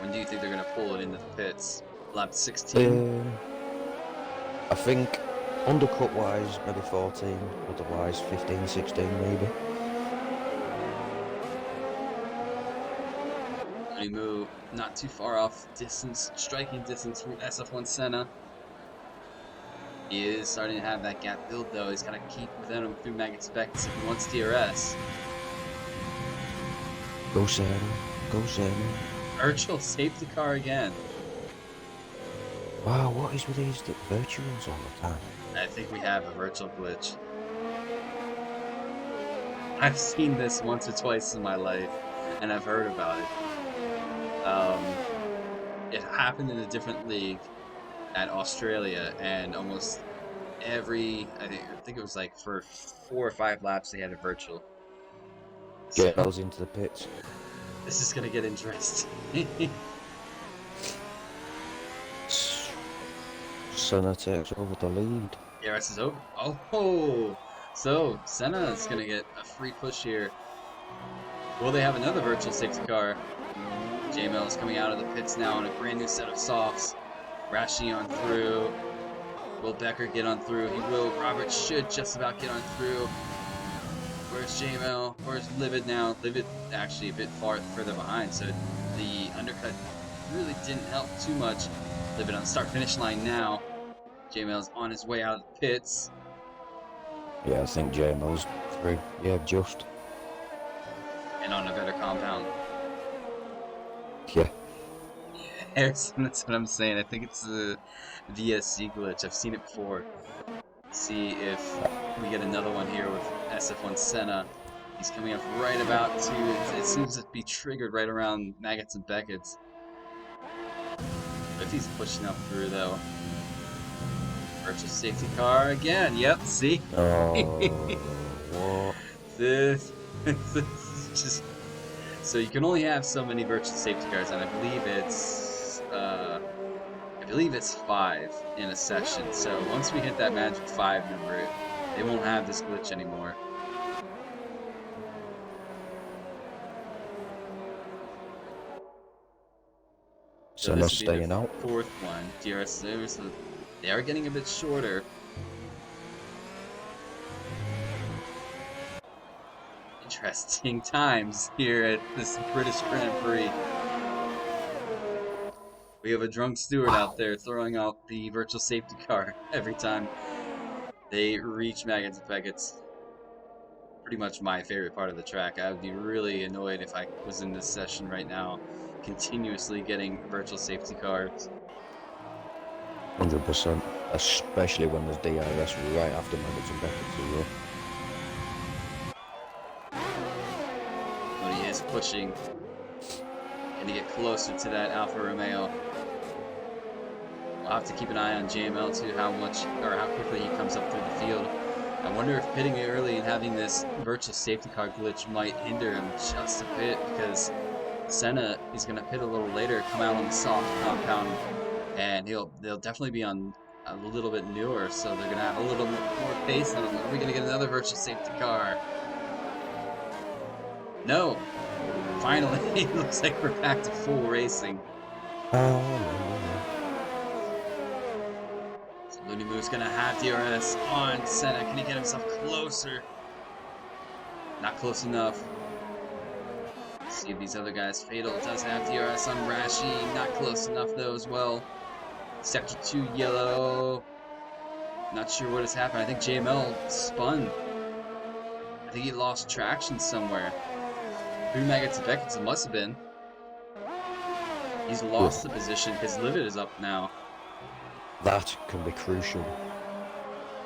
Speaker 1: when do you think they're going to pull it into the pits? Lap 16?
Speaker 2: I think undercut wise maybe 14, otherwise 15, 16 maybe.
Speaker 1: Only move not too far off distance, striking distance from SF1 Senna. He is starting to have that gap build though. He's got to keep within him through mag expectancy if he wants DRS.
Speaker 2: Go Senna, go Senna.
Speaker 1: Virtual safety car again.
Speaker 2: Wow, what is with these virtuals all the time?
Speaker 1: I think we have a virtual glitch. I've seen this once or twice in my life, and I've heard about it. It happened in a different league at Australia, and almost every, I think it was like for 4 or 5 laps they had a virtual.
Speaker 2: Get those into the pits.
Speaker 1: This is gonna get interesting.
Speaker 2: Senna takes over the lead.
Speaker 1: DRS is over. Oh, so Senna is gonna get a free push here. Will they have another virtual safety car? J-Mel is coming out of the pits now on a brand new set of softs. Rashi on through. Will Becker get on through? He will. Robert should just about get on through. Where's J-Mel? Where's Livid now? Livid actually a bit further behind, so the undercut really didn't help too much. Livid on the start-finish line now. J-Mel's on his way out of the pits.
Speaker 2: Yeah, I think J-Mel's through. Yeah, just.
Speaker 1: And on a better compound.
Speaker 2: Yeah.
Speaker 1: That's what I'm saying. I think it's a VSC glitch. I've seen it before. See if we get another one here with SF1 Senna. He's coming up right about to. It seems to be triggered right around Maggots and Beckett's. If he's pushing up through though. Virtual safety car again. Yep. See.
Speaker 2: Oh, what?
Speaker 1: This is just. So you can only have so many virtual safety cars, and I believe it's 5 in a session. So once we hit that magic 5 number, they won't have this glitch anymore. So
Speaker 2: Senna's
Speaker 1: this would be the
Speaker 2: staying out.
Speaker 1: 4th one. DRS servers, they are getting a bit shorter. Interesting times here at this British Grand Prix. We have a drunk steward out there throwing out the virtual safety car every time they reach Maggots and Beckett's. Pretty much my favorite part of the track. I would be really annoyed if I was in this session right now, continuously getting virtual safety cars.
Speaker 2: 100%. Especially when there's DRS right after Maggots and Beckett's as well.
Speaker 1: But he is pushing. And to get closer to that Alfa Romeo. We'll have to keep an eye on JML too, how quickly he comes up through the field. I wonder if pitting early and having this virtual safety car glitch might hinder him just a bit, because Senna is going to pit a little later, come out on the soft compound, and they'll definitely be on a little bit newer, so they're going to have a little more pace on them. Are we going to get another virtual safety car? No. Finally, it looks like we're back to full racing. So Looney Moo's going to have DRS on Senna. Can he get himself closer? Not close enough. Let's see if these other guys. Fatal does have DRS on Rashi. Not close enough though as well. Sector 2 yellow. Not sure what has happened. I think JML spun. I think he lost traction somewhere. Through Maggots and Beckett's, it must have been. He's lost the position. His limit is up now.
Speaker 2: That can be crucial.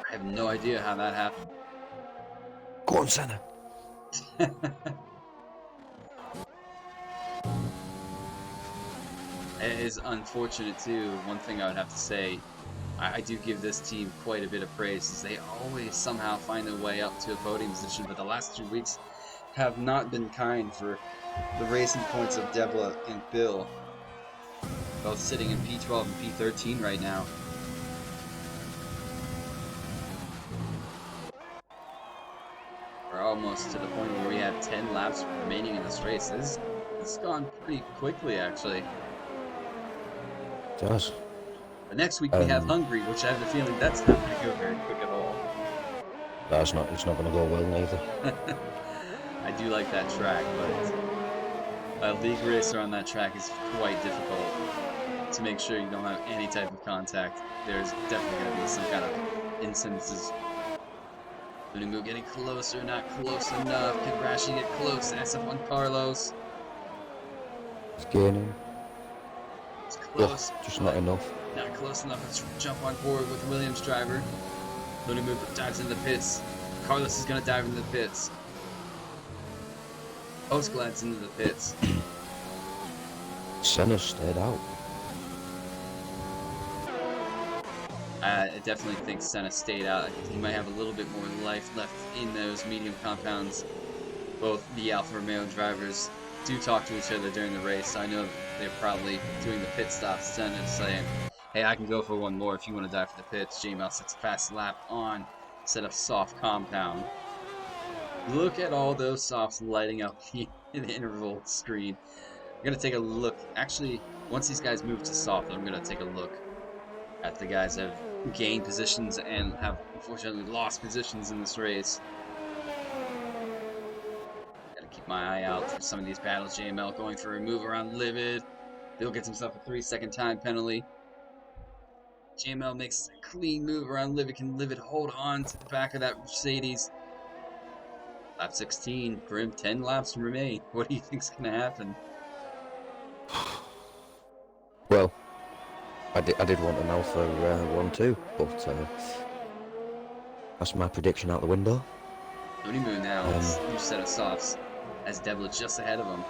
Speaker 1: I have no idea how that happened.
Speaker 2: Go on, Senna.
Speaker 1: It is unfortunate too. One thing I would have to say, I do give this team quite a bit of praise, is they always somehow find their way up to a podium position, but the last 2 weeks have not been kind for the racing points of Debla and Bill, both sitting in P12 and P13 right now. We're almost to the point where we have 10 laps remaining in this race. This has gone pretty quickly, actually.
Speaker 2: It does.
Speaker 1: The next week we have Hungary, which I have a feeling that's not going to go very quick at all.
Speaker 2: It's not going to go well neither.
Speaker 1: I do like that track, but a league racer on that track is quite difficult to make sure you don't have any type of contact. There's definitely going to be some kind of instances. Looney getting closer, not close enough. Can Rashi get close? SF1 Carlos.
Speaker 2: It's gaining.
Speaker 1: It's close.
Speaker 2: Just not enough.
Speaker 1: Not close enough. Let's jump on board with Williams driver. Looney dives into the pits. Carlos is going to dive into the pits. Post glides into the pits.
Speaker 2: Senna stayed out.
Speaker 1: I definitely think Senna stayed out. He might have a little bit more life left in those medium compounds. Both the Alfa Romeo drivers do talk to each other during the race, so I know they're probably doing the pit stops. Senna saying, hey, I can go for one more if you want to dive for the pits. JML sets a fast lap on, set up soft compound. Look at all those softs lighting up the interval screen. I'm going to take a look. Actually, once these guys move to soft, I'm going to take a look at the guys that have gained positions and have unfortunately lost positions in this race. Gotta keep my eye out for some of these battles. JML going for a move around Livid. Bill gets himself a 3-second time penalty. JML makes a clean move around Livid. Can Livid hold on to the back of that Mercedes? Lap 16, Grim, 10 laps remain. What do you think's gonna happen?
Speaker 2: Well, I did want an Alpha 1-2, but that's my prediction out the window.
Speaker 1: Looney now,
Speaker 2: Um,
Speaker 1: new set of softs, as Devlin's just ahead of him.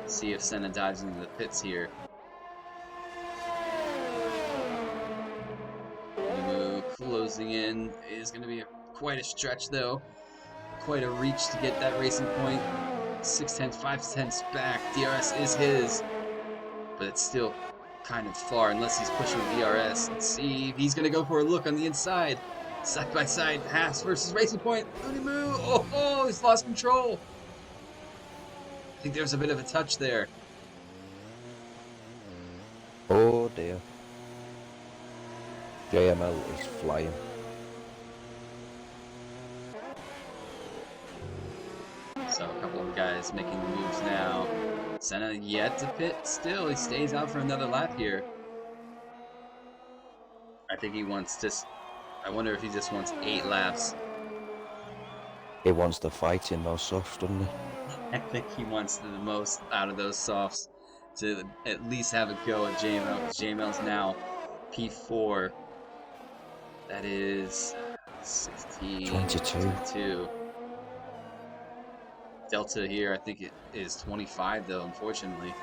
Speaker 1: See if Senna dives into the pits here. Looney closing in is going to be quite a stretch though. Quite a reach to get that racing point. 6 tenths, 5 tenths back. DRS is his, but it's still kind of far unless he's pushing DRS. Let's see if he's going to go for a look on the inside. Side by side, Haas versus Racing Point. Looney oh, he's lost control. I think there's a bit of a touch there.
Speaker 2: oh dear. JML is flying.
Speaker 1: So a couple of guys making the moves now. Senna yet to pit still. He stays out for another lap here. I think he wants just... I wonder if he just wants 8 laps.
Speaker 2: He wants to fight in those softs, doesn't he?
Speaker 1: I think he wants the most out of those softs to at least have a go at JML, because JML's now P4. That is 16, 22. Delta here, I think it is 25 though, unfortunately.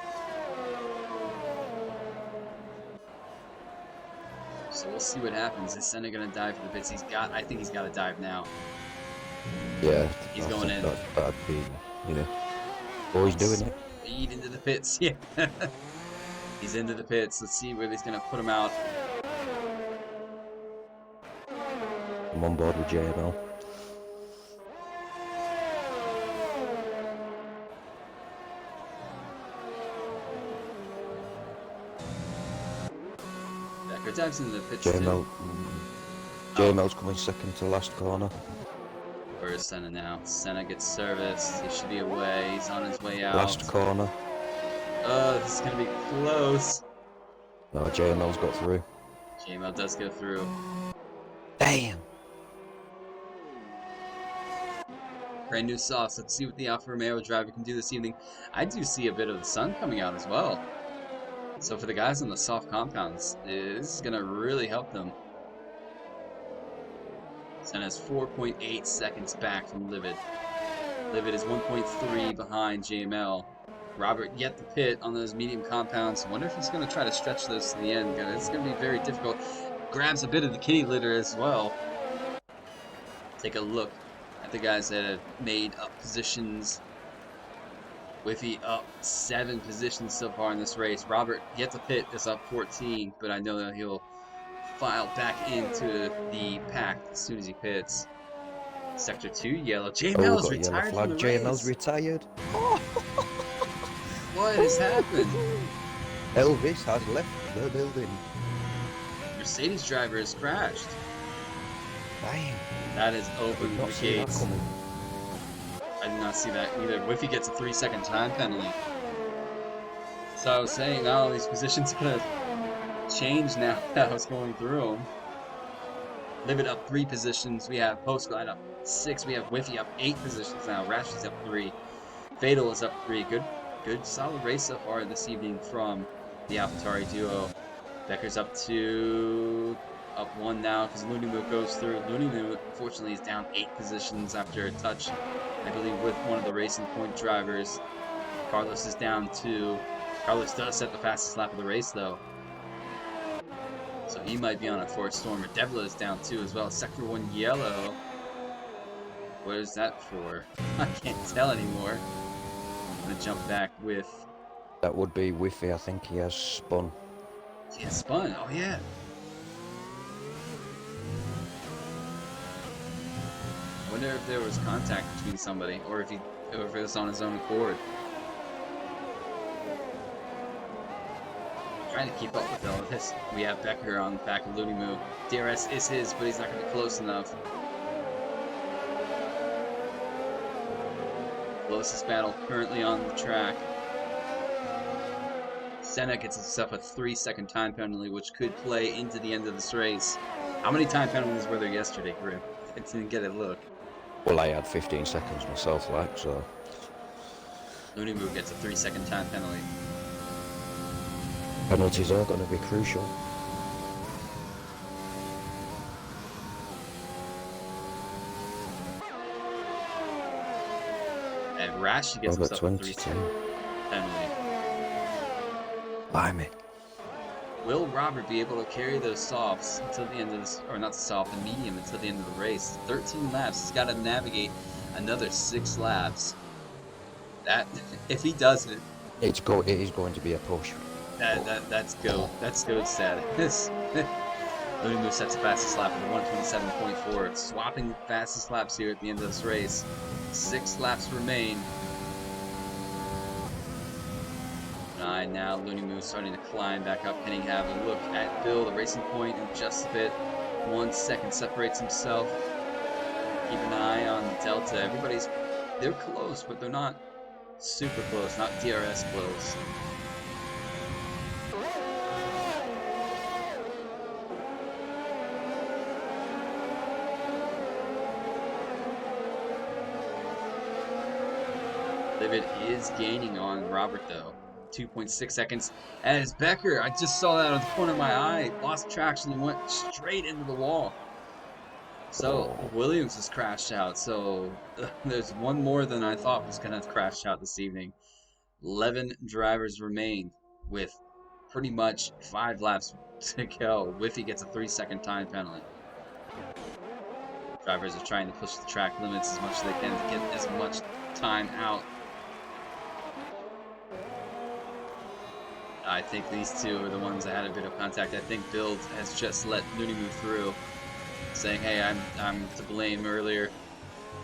Speaker 1: So we'll see what happens. Is Senna gonna dive for the pits? I think he's got to dive now.
Speaker 2: Yeah,
Speaker 1: He's going in.
Speaker 2: That'd be, you know. Oh, he's doing it.
Speaker 1: Speed into the pits. Yeah. He's into the pits. Let's see where he's gonna put him out.
Speaker 2: I'm on board with JML.
Speaker 1: Becker dives into the pits.
Speaker 2: JML's coming second to last corner.
Speaker 1: Where is Senna now? Senna gets serviced. He should be away. He's on his way out.
Speaker 2: Last corner.
Speaker 1: This is gonna be close.
Speaker 2: No, JML's got through.
Speaker 1: JML does go through.
Speaker 2: Damn!
Speaker 1: Brand new sauce. Let's see what the Alfa Romeo driver can do this evening. I do see a bit of the sun coming out as well. So for the guys on the soft compounds, this is gonna really help them. Senna's 4.8 seconds back from Livid. Livid is 1.3 behind JML. Robert yet to pit on those medium compounds. I wonder if he's going to try to stretch this to the end. It's going to be very difficult. Grabs a bit of the kitty litter as well. Take a look at the guys that have made up positions. Whiffy up 7 positions so far in this race. Robert yet to pit is up 14, but I know that he'll file back into the pack as soon as he pits. Sector 2 yellow. JML's retired from the race.
Speaker 2: JML's retired.
Speaker 1: What has happened?
Speaker 2: Elvis has left the building.
Speaker 1: Mercedes driver has crashed.
Speaker 2: Damn.
Speaker 1: That has opened the gates. I did not see that either. Whiffy gets a 3-second time penalty. So I was saying, oh, these positions are going to change now that I was going through them. Livid up 3 positions. We have Postglide up 6. We have Whiffy up 8 positions now. Rashley's up 3. Fatal is up 3. Good solid race so far this evening from the AlphaTauri duo. Becker's up 2. Up 1 now because Looney goes through. Looney, unfortunately, is down 8 positions after a touch, I believe, with one of the Racing Point drivers. Carlos is down 2. Carlos does set the fastest lap of the race, though. So he might be on a forced storm. Devla is down 2 as well. Sector 1 yellow. What is that for? I can't tell anymore. I'm going to jump back with...
Speaker 2: That would be Whiffy. I think he has spun.
Speaker 1: He has spun? Oh, yeah. I wonder if there was contact between somebody, or if it was on his own accord. I'm trying to keep up with all of this. We have Becker on the back of Looney Moo. DRS is his, but he's not going to be close enough. Closest battle currently on the track. Senna gets himself a 3-second time penalty, which could play into the end of this race. How many time penalties were there yesterday, Grim? I didn't get a look.
Speaker 2: Well, I had 15 seconds myself, like, so...
Speaker 1: Looney Moo gets a 3-second time penalty.
Speaker 2: Penalties are going to be crucial.
Speaker 1: And Rashi gets
Speaker 2: Robert
Speaker 1: himself a
Speaker 2: 22.
Speaker 1: 3-second penalty.
Speaker 2: Blimey.
Speaker 1: Will Robert be able to carry those softs until the end of this, or not the soft, the medium until the end of the race? 13 laps. He's got to navigate another 6 laps. That, if he does it,
Speaker 2: It is going to be a push.
Speaker 1: that's goat status. Looney Moose sets the fastest lap with a 127.4. Swapping fastest laps here at the end of this race. 6 laps remain. Now Looney Moose starting to climb back up. Can he have a look at Bill, the racing point, in just a bit? 1 second separates himself. Keep an eye on Delta. They're close, but they're not super close, not DRS close. Livid is gaining on Robert though. 2.6 seconds. As Becker, I just saw that on the corner of my eye, lost traction and went straight into the wall. So Williams has crashed out. So there's one more than I thought was going to crash out this evening. 11 drivers remain with pretty much 5 laps to go. Whiffy gets a 3-second time penalty. Drivers are trying to push the track limits as much as they can to get as much time out. I think these two are the ones that had a bit of contact. I think Build has just let Looney move through, saying, "Hey, I'm to blame earlier.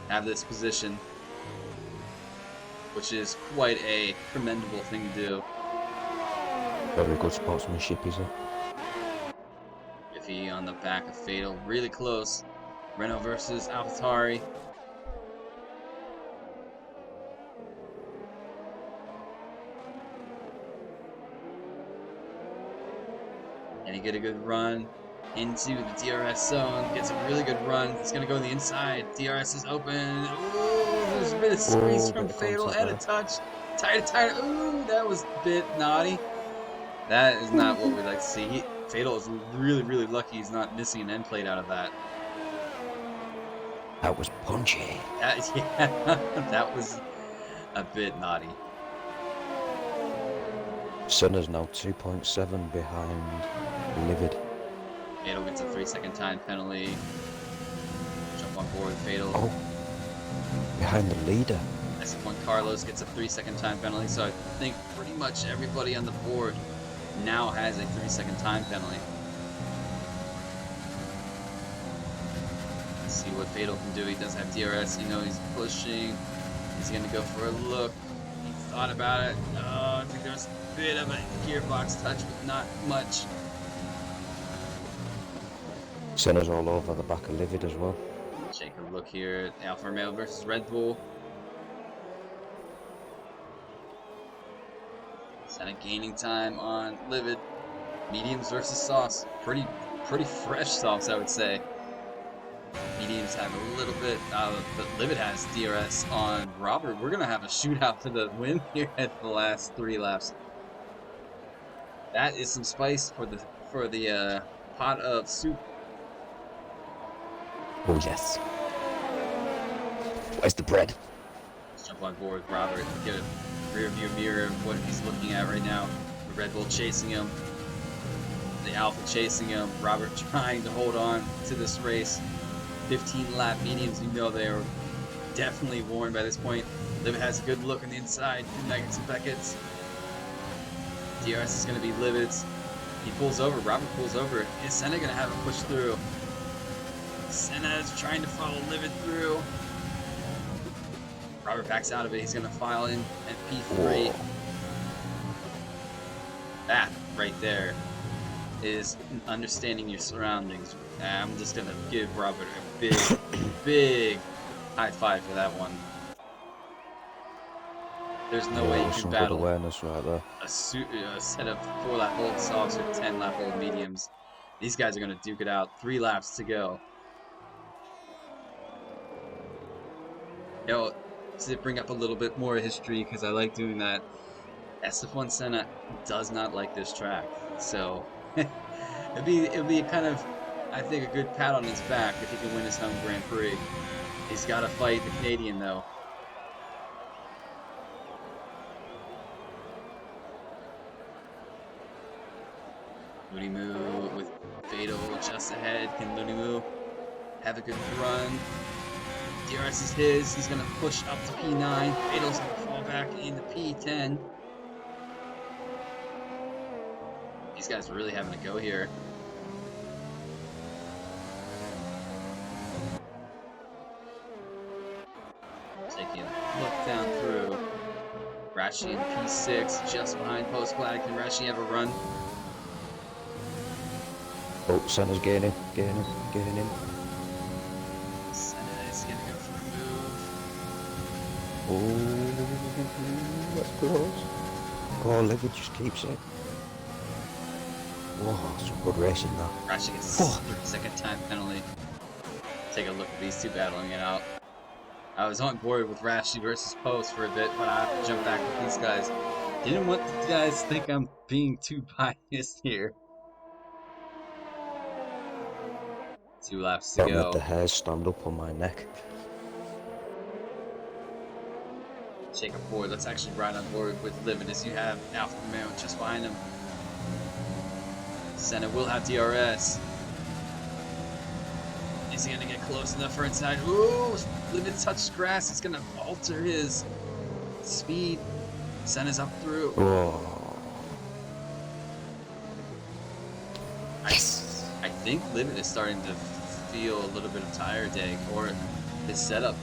Speaker 1: Have this position," which is quite a commendable thing to do.
Speaker 2: Very good sportsmanship, is it?
Speaker 1: Iffy on the back of Fatal, really close. Renault versus AlphaTauri. And he get a good run into the DRS zone. Gets a really good run. He's gonna go on the inside. DRS is open. Ooh, there's a bit of squeeze from Fatal and a touch. Tire. Ooh, that was a bit naughty. That is not what we like to see. Fatal is really lucky he's not missing an end plate out of that.
Speaker 2: That was punchy.
Speaker 1: That was a bit naughty.
Speaker 2: Senna's now 2.7 behind Livid.
Speaker 1: Fatal gets a 3-second time penalty. Jump on board Fatal.
Speaker 2: Oh, behind the leader.
Speaker 1: S1 Carlos gets a 3-second time penalty, so I think pretty much everybody on the board now has a 3-second time penalty. Let's see what Fatal can do. He does have DRS, you know he's pushing. He's gonna go for a look. He thought about it. Oh, I think there's a bit of a gearbox touch, but not much.
Speaker 2: Senna's all over the back of Livid as well.
Speaker 1: Take a look here at Alfa Romeo versus Red Bull. Senna gaining time on Livid. Mediums versus softs. Pretty fresh softs, I would say. Mediums have a little bit, but Livid has DRS on Robert. We're gonna have a shootout for the win here at the last 3 laps. That is some spice for the pot of soup.
Speaker 2: Oh yes. Where's the bread?
Speaker 1: Let's jump on board with Robert and get a rear view mirror of what he's looking at right now. The Red Bull chasing him. The Alpha chasing him. Robert trying to hold on to this race. 15 lap mediums, you know they are definitely worn by this point. Livid has a good look on the inside. Nuggets and Beckett's. DRS is going to be Livid's. He pulls over. Robert pulls over. Is Senna going to have a push through? Senna is trying to follow Livid through. Robert backs out of it. He's going to file in at P3. Whoa. That right there is understanding your surroundings. I'm just going to give Robert a big high five for that one. There's no way you can battle
Speaker 2: awareness right there.
Speaker 1: A set of 4-lap-old softs with 10-lap-old mediums. These guys are going to duke it out. 3 laps to go. You know, to bring up a little bit more history, because I like doing that. Esteban Senna does not like this track, so it'd be kind of, I think, a good pat on his back if he can win his home Grand Prix. He's got to fight the Canadian though. Looney Moo with Fatal just ahead. Can Looney Moo have a good run? DRS is his. He's gonna push up to P9. Fatal's gonna fall back into P10. These guys are really having a go here. Taking a look down through. Rashi in P6, just behind Postglad. Can Rashi have a run?
Speaker 2: Oh, Senna's gaining.
Speaker 1: Senna is gonna go for a move.
Speaker 2: Oh, that's close. Oh, Liver just keeps it. Whoa, some good racing now.
Speaker 1: Rashi gets a 3-second time penalty. Take a look at these two battling it out. I was on board with Rashi versus Post for a bit, but I have to jump back with these guys. Didn't want you guys to think I'm being too biased here. 2 laps to
Speaker 2: Don't
Speaker 1: go.
Speaker 2: let the hairs stand up on my neck.
Speaker 1: Shake up forward. Let's actually ride on board with Livid as you have Alfa Romeo just behind him. Senna will have DRS. Is he gonna get close enough for inside? Ooh, Livid touched grass. It's gonna alter his speed. Senna's up through.
Speaker 2: Oh.
Speaker 1: Yes. I think Livid is starting to feel a little bit of tire day, or his setup.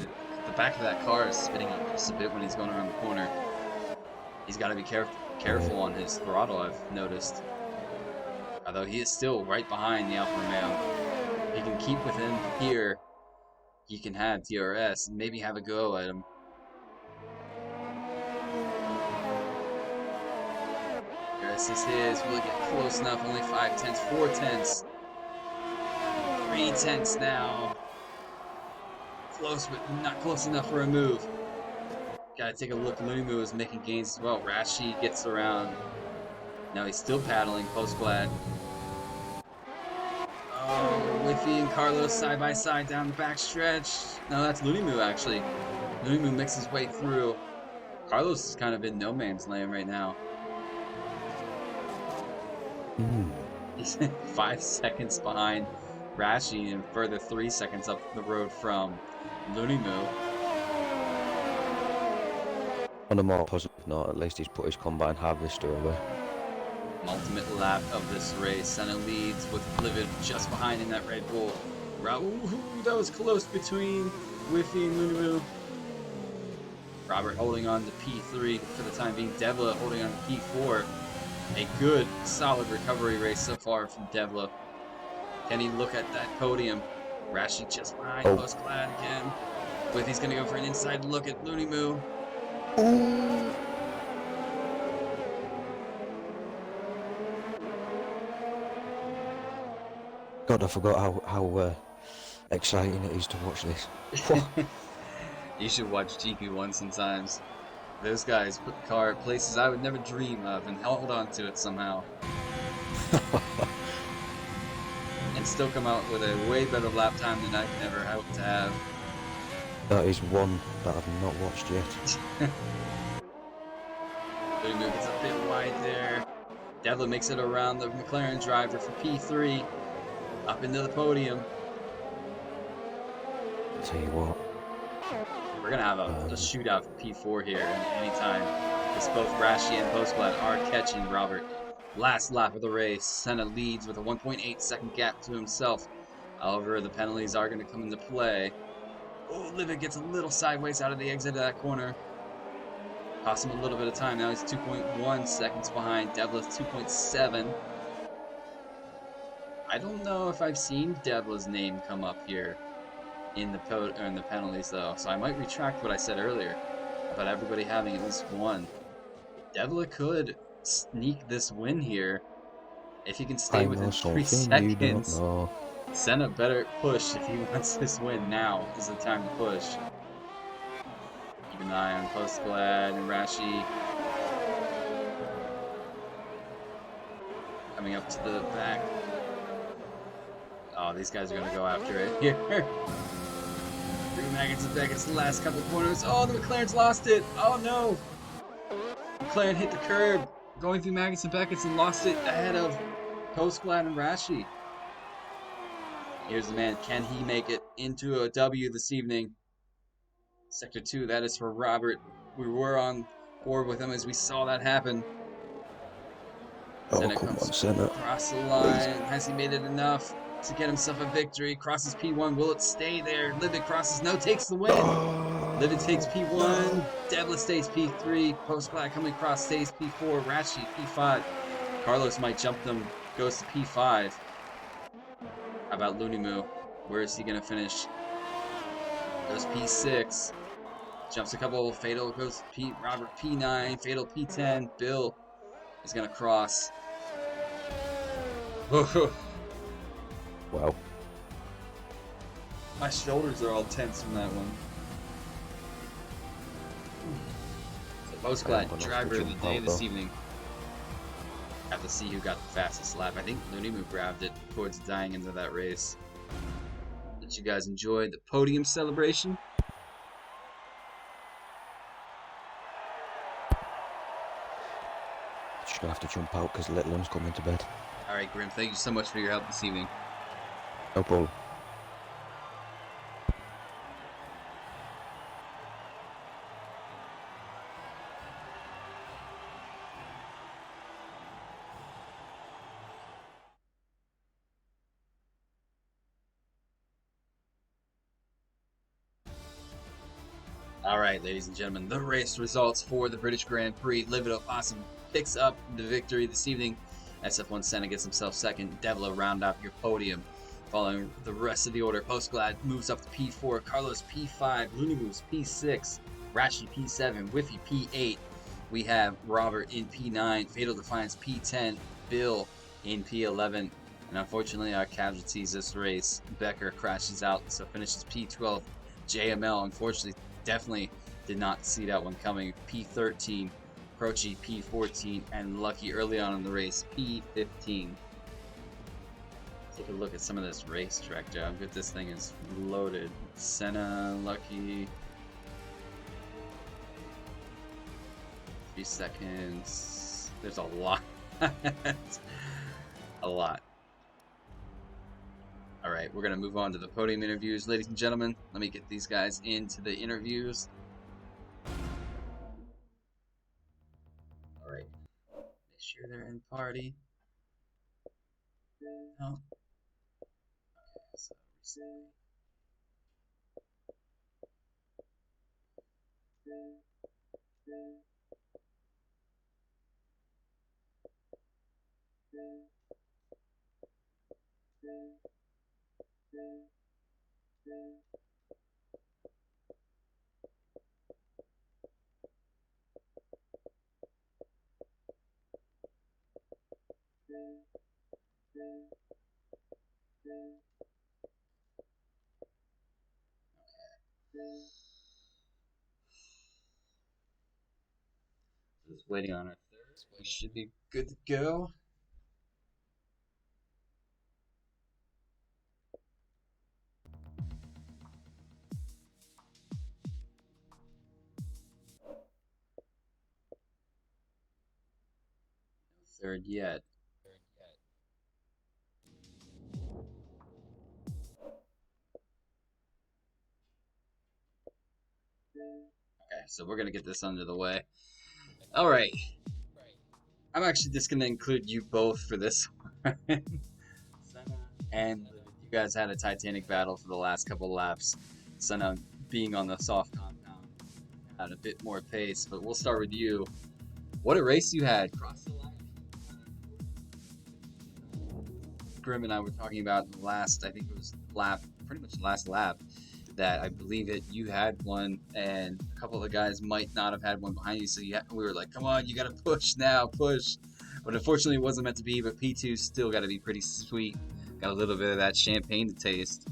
Speaker 1: The back of that car is spinning up just a bit when he's going around the corner. He's got to be careful on his throttle, I've noticed. Although he is still right behind the Alfa Romeo. If he can keep with him here, he can have DRS and maybe have a go at him. DRS is his. Will he get close enough? Only 5 tenths, 4 tenths. 3 tenths now. Close, but not close enough for a move. Gotta take a look. Looney Moo is making gains as well. Rashi gets around. Now he's still paddling. Postglad. Oh, Whiffy and Carlos side by side down the back stretch. No, that's Looney Moo actually. Looney Moo makes his way through. Carlos is kind of in no man's land right now. He's 5 seconds behind Rashi and further 3 seconds up the road from Looney Moo.
Speaker 2: On a more positive note, at least he's put his combine harvester away.
Speaker 1: Ultimate lap of this race. Senna leads with Livid just behind in that Red Bull. Ooh, that was close between Whiffy and Looney Moo. Robert holding on to P3 for the time being. Devla holding on to P4. A good, solid recovery race so far from Devla. Can he look at that podium? Rashi just behind Postglad again. Whiffy's gonna go for an inside look at Looney Moo.
Speaker 2: God, I forgot how exciting it is to watch this.
Speaker 1: You should watch GP1 sometimes. Those guys put the car at places I would never dream of and hold on to it somehow. And still come out with a way better lap time than I could ever hope to have.
Speaker 2: That is one that I've not watched yet.
Speaker 1: Looney Moo gets a bit wide there. Devlin makes it around the McLaren driver for P3. Up into the podium.
Speaker 2: I'll tell you what.
Speaker 1: We're going to have a shootout for P4 here anytime. Because both Rashi and Postglad are catching Robert. Last lap of the race. Senna leads with a 1.8 second gap to himself. However, the penalties are going to come into play. Oh, Livid gets a little sideways out of the exit of that corner. Cost him a little bit of time. Now he's 2.1 seconds behind. Devla's 2.7. I don't know if I've seen Devla's name come up here in the penalties though, so I might retract what I said earlier about everybody having at least one. Devla could sneak this win here if he can stay within 3 seconds. Senna better push if he wants this win. Now is the time to push. Keep an eye on Postglad and Rashi. coming up to the back. Oh, these guys are going to go after it here. Drew Magnussen Beckett's the last couple corners. Oh, the McLaren's lost it. Oh, no. McLaren hit the curb, going through Magnussen Beckett's and lost it ahead of Postglad and Rashi. Here's the man. Can he make it into a W this evening? Sector 2, that is for Robert. We were on board with him as we saw that happen. Senna comes across the line. Please. Has he made it enough to get himself a victory? Crosses P1. Will it stay there? Livid crosses. No, takes the win. Livid takes P1. Devla stays P3. Postglad coming across stays P4. Rashi P5. Carlos might jump them. Goes to P5. How about Lunimu? Where is he going to finish? Goes P6. Jumps a couple. Fatal goes Robert P9. Fatal P10. Bill is going to cross.
Speaker 2: Wow.
Speaker 1: My shoulders are all tense from that one. So Postglad, driver of the day this evening. Have to see who got the fastest lap. I think Lunimu grabbed it towards the dying end of that race. Did you guys enjoy the podium celebration?
Speaker 2: Just gonna have to jump out because the little one's coming to bed.
Speaker 1: Alright, Grim, thank you so much for your help this evening.
Speaker 2: No problem.
Speaker 1: Alright, ladies and gentlemen, the race results for the British Grand Prix. Livid Opossum picks up the victory this evening. SF1 Senna gets himself second. Devla round up your podium. Following the rest of the order, Postglad moves up to P4, Carlos P5, Lunimus P6, Rashi P7, Whiffy P8. We have Robert in P9, Fatal Defiance P10, Bill in P11. And unfortunately, our casualties this race, Becker crashes out, so finishes P12. JML, unfortunately, definitely did not see that one coming. P13, Croce P14, and Lucky early on in the race, P15. Take a look at some of this racetrack, Joe. How good this thing is loaded. Senna, Lucky. 3 seconds. There's a lot. A lot. Alright, we're going to move on to the podium interviews. Ladies and gentlemen, let me get these guys into the interviews. Alright. Make sure they're in party. No. Okay, so recently. Just waiting on our third. We should be good to go. No third yet. Okay, so we're gonna get this under the way. Alright. I'm actually just gonna include you both for this one. And you guys had a titanic battle for the last couple laps. Senna being on the soft compound had a bit more pace, but we'll start with you. What a race you had. Cross the line. Grim and I were talking about the last, I think it was lap, pretty much the last lap, that I believe that you had one and a couple of the guys might not have had one behind you, so we were like, come on, you gotta push now, push. But unfortunately it wasn't meant to be, but P2 still gotta be pretty sweet. Got a little bit of that champagne to taste.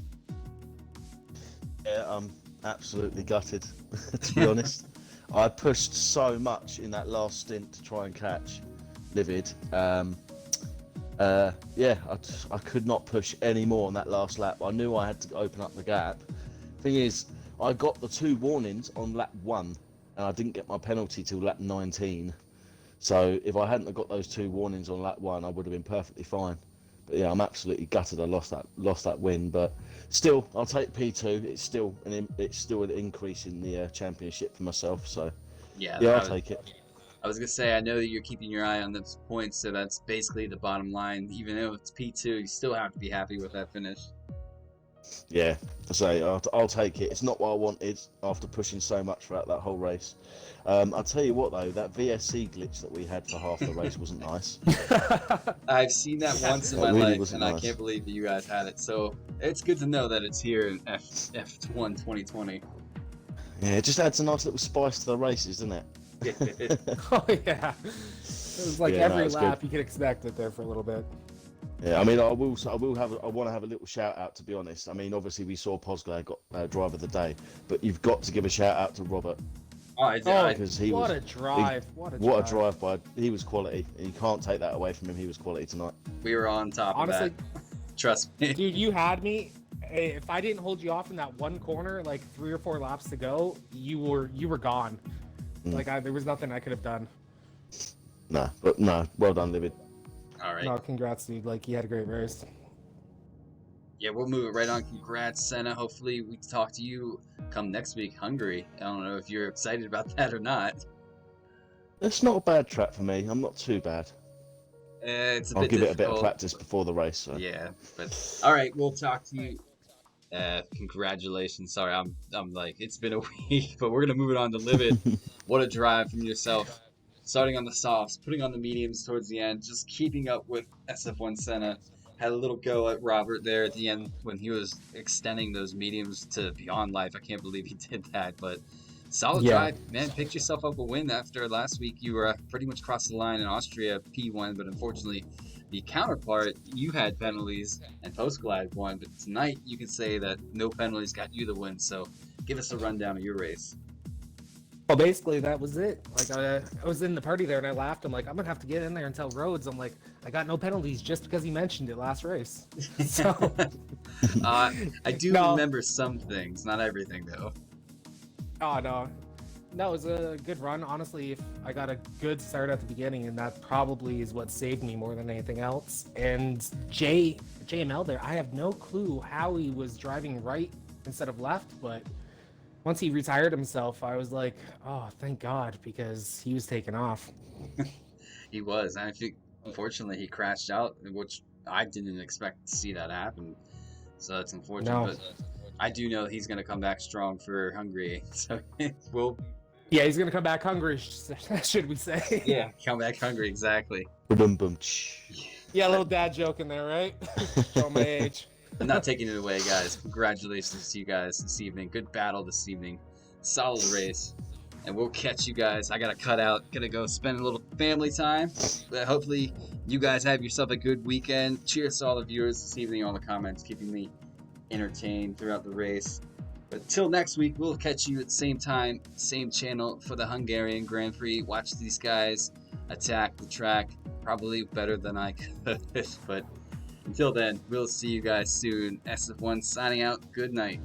Speaker 3: Yeah, I'm absolutely gutted, to be honest. I pushed so much in that last stint to try and catch Livid. Yeah, I could not push any more on that last lap. I knew I had to open up the gap. Thing is, I got the 2 warnings on lap 1, and I didn't get my penalty till lap 19. So if I hadn't have got those 2 warnings on lap 1, I would have been perfectly fine. But yeah, I'm absolutely gutted I lost that win. But still, I'll take P2. It's still an increase in the championship for myself. So
Speaker 1: Yeah,
Speaker 3: yeah, I'll take it.
Speaker 1: I was gonna say, I know that you're keeping your eye on those points, so that's basically the bottom line. Even though it's P2, you still have to be happy with that finish.
Speaker 3: Yeah, I say I'll take it. It's not what I wanted after pushing so much throughout that whole race. I'll tell you what though, that VSC glitch that we had for half the race wasn't nice.
Speaker 1: I've seen that once in
Speaker 3: It
Speaker 1: my
Speaker 3: really
Speaker 1: life,
Speaker 3: wasn't
Speaker 1: and I
Speaker 3: nice.
Speaker 1: can't believe that you guys had it. So it's good to know that it's here in F1 2020.
Speaker 3: Yeah, it just adds a nice little spice to the races, doesn't it?
Speaker 4: Oh yeah, it was like
Speaker 3: Yeah, no,
Speaker 4: every
Speaker 3: it's
Speaker 4: lap
Speaker 3: good.
Speaker 4: you could expect it there for a little bit.
Speaker 3: Yeah, I mean, I want to have a little shout out, to be honest. I mean, obviously we saw Posglad got driver of the day, but you've got to give a shout out to Robert
Speaker 1: Oh,
Speaker 3: because he
Speaker 4: What
Speaker 3: was
Speaker 4: a drive! What a
Speaker 3: what a
Speaker 4: drive!
Speaker 3: drive by. He was quality, and you can't take that away from him. He was quality tonight.
Speaker 1: we were on top
Speaker 4: Honestly,
Speaker 1: of that. Trust me.
Speaker 4: dude, you had me. If I didn't hold you off in that one corner, like 3 or 4 laps to go, you were gone. Like there was nothing I could have done.
Speaker 3: No, but no, well done, Livid.
Speaker 1: All right.
Speaker 4: No, congrats, dude. Like you had a great race.
Speaker 1: Yeah, we'll move it right on. Congrats, Senna. Hopefully we can talk to you come next week, Hungary. I don't know if you're excited about that or not.
Speaker 3: It's not a bad track for me. I'm not too bad.
Speaker 1: It's a
Speaker 3: I'll
Speaker 1: bit
Speaker 3: give it a
Speaker 1: difficult.
Speaker 3: bit of practice before the race. So.
Speaker 1: Yeah, but all right, we'll talk to you. Congratulations. Sorry, I'm like, it's been a week, but we're gonna move it on to Livid. What a drive from yourself. Starting on the softs, putting on the mediums towards the end, just keeping up with SF1 Senna. Had a little go at Robert there at the end when he was extending those mediums to beyond life. I can't believe he did that, but solid
Speaker 4: Yeah.
Speaker 1: drive, man. Picked yourself up a win after last week. You were pretty much across the line in Austria P1, but unfortunately, the counterpart, you had penalties and Postglad won. But tonight, you can say that no penalties got you the win. So give us a rundown of your race.
Speaker 4: Well, basically that was it. Like I was in the party there and I laughed. I'm like, I'm gonna have to get in there and tell Rhodes. I'm like, I got no penalties just because he mentioned it last race. So
Speaker 1: I do
Speaker 4: No.
Speaker 1: remember some things, not everything though.
Speaker 4: oh no, it was a good run. Honestly, if I got a good start at the beginning, and that probably is what saved me more than anything else. And JML there, I have no clue how he was driving right instead of left, but once he retired himself, I was like, oh, thank God, because he was taking off.
Speaker 1: He was. And I think, unfortunately, he crashed out, which I didn't expect to see that happen. So that's unfortunate.
Speaker 4: No.
Speaker 1: But I do know he's going to come back strong for Hungary. So we'll,
Speaker 4: Yeah, he's gonna come back hungry, should we say?
Speaker 1: yeah, come back hungry, exactly.
Speaker 3: Ba-dum-bum.
Speaker 4: Yeah, a little dad joke in there, right? Show my age.
Speaker 1: I'm not taking it away, guys. Congratulations to you guys this evening. Good battle this evening. Solid race. And we'll catch you guys. I gotta cut out. Gonna go spend a little family time. But hopefully you guys have yourself a good weekend. Cheers to all the viewers this evening, all the comments, keeping me entertained throughout the race. But till next week, we'll catch you at the same time, same channel for the Hungarian Grand Prix. Watch these guys attack the track. Probably better than I could. But until then, we'll see you guys soon. SF1 signing out. Good night.